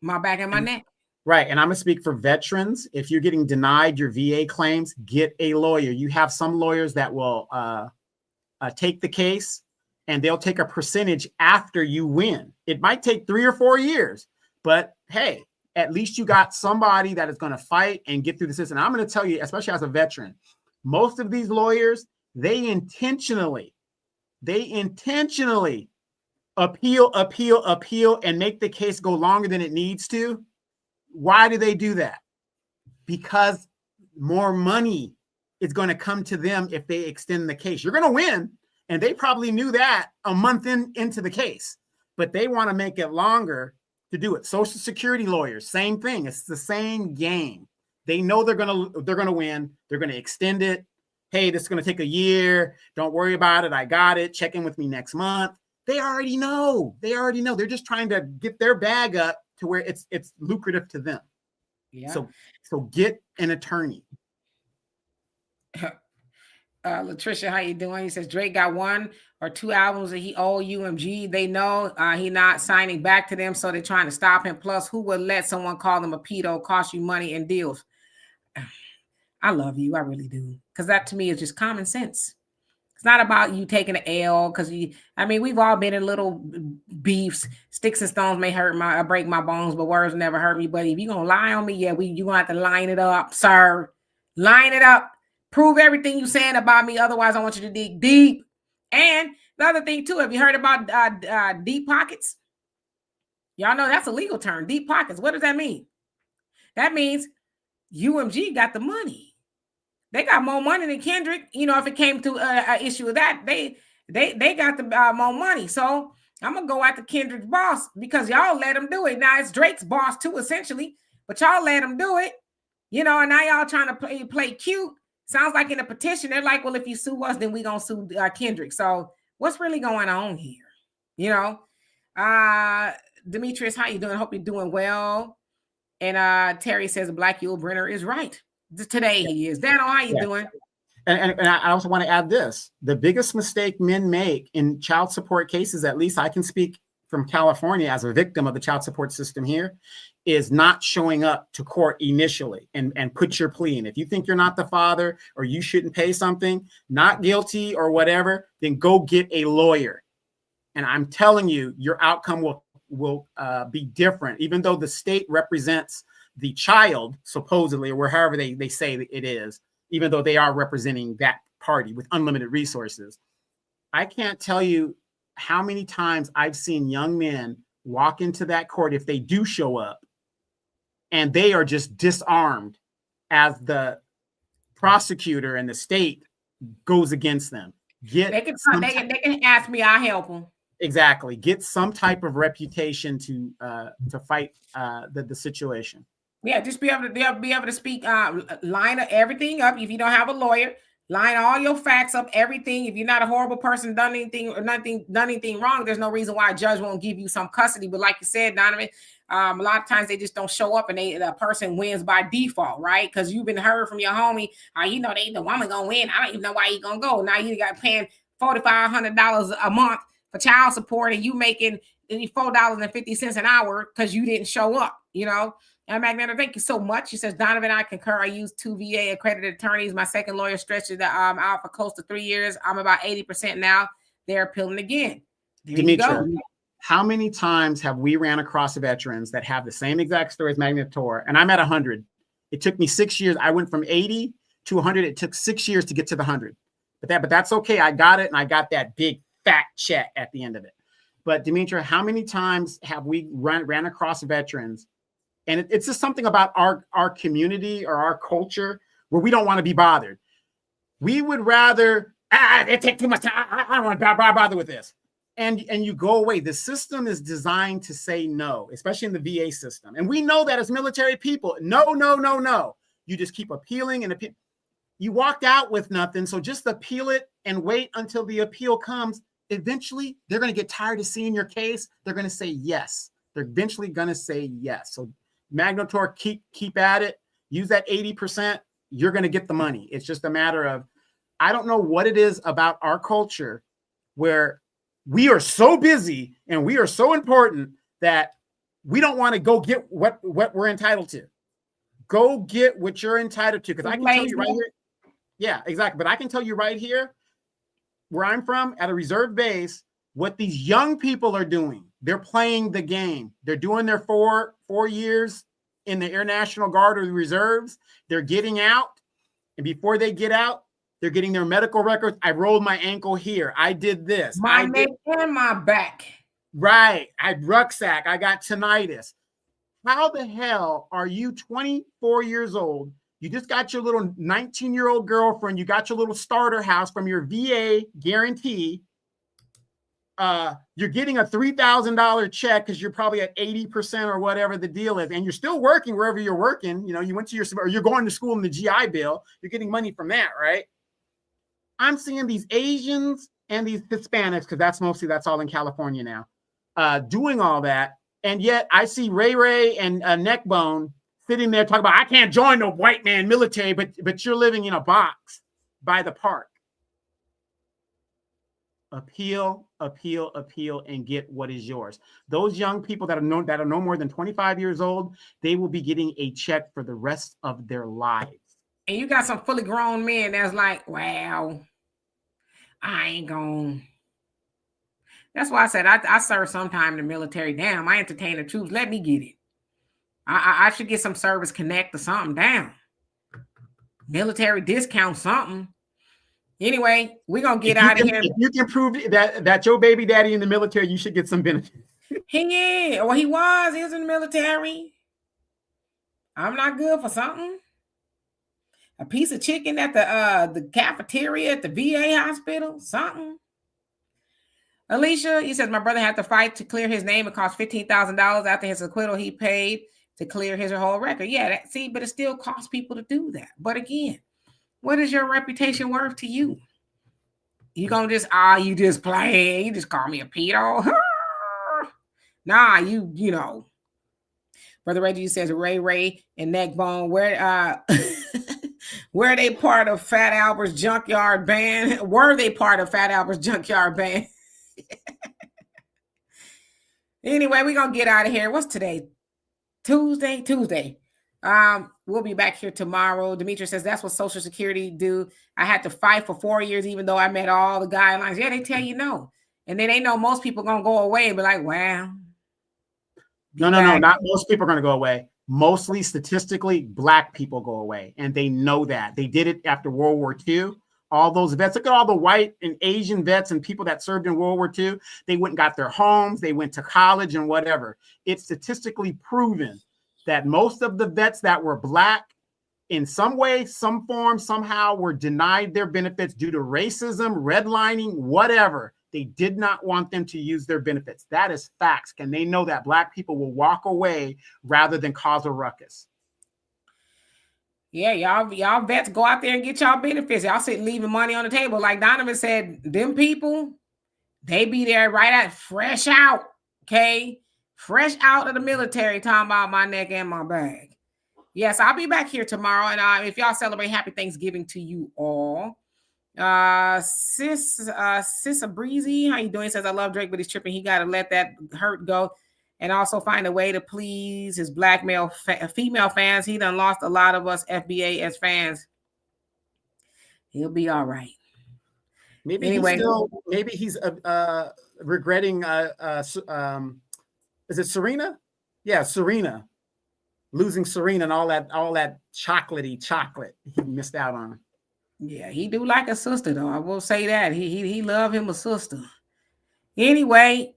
My back and my neck. Right. And I'm going to speak for veterans. If you're getting denied your VA claims, get a lawyer. You have some lawyers that will take the case and they'll take a percentage after you win. It might take 3 or 4 years, but hey, at least you got somebody that is going to fight and get through the system. And I'm going to tell you, especially as a veteran, most of these lawyers, they intentionally appeal, and make the case go longer than it needs to. Why do they do that? Because more money is going to come to them if they extend the case. You're going to win, and they probably knew that a month into the case, but they want to make it longer to do it. Social Security lawyers, same thing. It's the same game. They know they're going to win. They're going to extend it. Hey, this is going to take a year. Don't worry about it. I got it. Check in with me next month. They already know. They're just trying to get their bag up to where it's lucrative to them. Yeah. So get an attorney. Latricia, how you doing? He says Drake got 1 or 2 albums that he owe UMG. They know he not signing back to them, so they're trying to stop him. Plus, who would let someone call them a pedo, cost you money and deals? I love you. I really do. Because that to me is just common sense. It's not about you taking an L because we've all been in little beefs. Sticks and stones may break my bones, but words never hurt me. But if you're going to lie on me, you're going to have to line it up, sir. Line it up. Prove everything you're saying about me. Otherwise, I want you to dig deep. And the other thing, too, have you heard about deep pockets? Y'all know that's a legal term, deep pockets. What does that mean? That means UMG got the money. They got more money than Kendrick. If it came to an issue of that, they got the more money. So I'm gonna go after Kendrick's boss because y'all let him do it. Now it's Drake's boss too, essentially, but y'all let him do it. And now y'all trying to play cute. Sounds like in the petition they're like, well, if you sue us, then we gonna sue Kendrick. So what's really going on here? Demetrius, how you doing? Hope you're doing well. And Terry says Black Yul Brynner is right. Today he is. Dano, how you doing? And I also want to add this. The biggest mistake men make in child support cases, at least I can speak from California as a victim of the child support system here, is not showing up to court initially and put your plea in. If you think you're not the father or you shouldn't pay something, not guilty or whatever, then go get a lawyer. And I'm telling you, your outcome will be different, even though the state represents the child, supposedly, or however they say it is, even though they are representing that party with unlimited resources. I can't tell you how many times I've seen young men walk into that court if they do show up, and they are just disarmed as the prosecutor and the state goes against them. They can ask me, I'll help them. Exactly. Get some type of reputation to fight the situation. Yeah, just be able to speak, line everything up. If you don't have a lawyer, line all your facts up, everything. If you're not a horrible person, done anything wrong, there's no reason why a judge won't give you some custody. But like you said, Donovan, a lot of times they just don't show up and the person wins by default, right? Because you've been heard from your homie, the woman gonna win. I don't even know why he gonna go. Now you got paying $4,500 a month for child support, and you making $4.50 an hour because you didn't show up, And Magneto, thank you so much. She says, Donovan, I concur. I use 2 VA accredited attorneys. My second lawyer stretched it out for close to 3 years. I'm about 80% now. They're appealing again. Dimitri, how many times have we ran across veterans that have the same exact story as Magnetor? And I'm at 100. It took me 6 years. I went from 80 to 100. It took 6 years to get to the 100. But that's okay. I got it, and I got that big fat check at the end of it. But Dimitri, how many times have we ran across veterans? And it's just something about our community or our culture where we don't want to be bothered. We would rather, it takes too much time. I don't want to bother with this. And you go away. The system is designed to say no, especially in the VA system. And we know that as military people, no. You just keep appealing and appeal. You walked out with nothing. So just appeal it and wait until the appeal comes. Eventually, they're going to get tired of seeing your case. They're going to say yes. They're eventually going to say yes. So Magnetor, keep at it. Use that 80%. You're going to get the money. It's just a matter of, I don't know what it is about our culture where we are so busy and we are so important that we don't want to go get what we're entitled to. Go get what you're entitled to. Because I can tell you right here. Yeah, exactly. But I can tell you right here, where I'm from, at a reserve base, what these young people are doing. They're playing the game. They're doing their four years in the Air National Guard or the reserves. They're getting out. And before they get out, they're getting their medical records. I rolled my ankle here. I did this. My neck and my back. Right. I had rucksack. I got tinnitus. How the hell are you 24 years old? You just got your little 19-year-old girlfriend. You got your little starter house from your VA guarantee. You're getting a $3,000 check because you're probably at 80% or whatever the deal is. And you're still working wherever you're working. You know, you went to or you're going to school in the GI Bill. You're getting money from that, right? I'm seeing these Asians and these Hispanics, because that's all in California now, doing all that. And yet I see Ray and Neckbone sitting there talking about, I can't join the white man military, but you're living in a box by the park. Appeal, and get what is yours. Those young people that are no more than 25 years old, they will be getting a check for the rest of their lives. And you got some fully grown men that's like, wow, I ain't going. That's why I said I served sometime in the military. Damn, I entertain the troops. Let me get it. I should get some service connect or something. Damn. Military discount something. Anyway, we're going to get out of here. If you can prove that your baby daddy in the military, you should get some benefits. He was in the military. I'm not good for something. A piece of chicken at the cafeteria at the VA hospital, something. Alicia, he says, my brother had to fight to clear his name. It cost $15,000 after his acquittal. He paid to clear his whole record. Yeah, but it still costs people to do that. But again, what is your reputation worth to you? You gonna you just play? You just call me a pedo? Nah, you know. Brother Reggie says Ray and Neckbone. Were they part of Fat Albert's Junkyard Band? Were they part of Fat Albert's Junkyard Band? Anyway, we're gonna get out of here. What's today? Tuesday. We'll be back here tomorrow. Demetrius says that's what Social Security do. I had to fight for 4 years, even though I met all the guidelines. Yeah, they tell you no. And then they know most people gonna go away and be like, wow. No, not most people are gonna go away. Mostly statistically, Black people go away. And they know that. They did it after World War II. All those vets, look at all the white and Asian vets and people that served in World War II. They went and got their homes. They went to college and whatever. It's statistically proven that most of the vets that were Black in some way, some form, somehow were denied their benefits due to racism, redlining, whatever. They did not want them to use their benefits. That is facts. And they know that Black people will walk away rather than cause a ruckus. Yeah, y'all vets go out there and get y'all benefits. Y'all sit leaving money on the table. Like Donovan said, them people, they be there right at fresh out, okay? Fresh out of the military, talking about my neck and my bag. Yes, I'll be back here tomorrow. And if y'all celebrate, happy Thanksgiving to you all. Sis Breezy, how you doing? Says, I love Drake, but he's tripping. He got to let that hurt go. And also find a way to please his Black female fans. He done lost a lot of us FBA as fans. He'll be all right. Maybe he's regretting. Is it Serena? Yeah, Serena losing Serena and all that chocolate he missed out on. Yeah, he do like a sister though. I will say that he love him a sister. Anyway,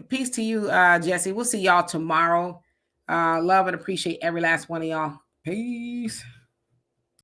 peace to you, Jesse. We'll see y'all tomorrow. Love and appreciate every last one of y'all. Peace.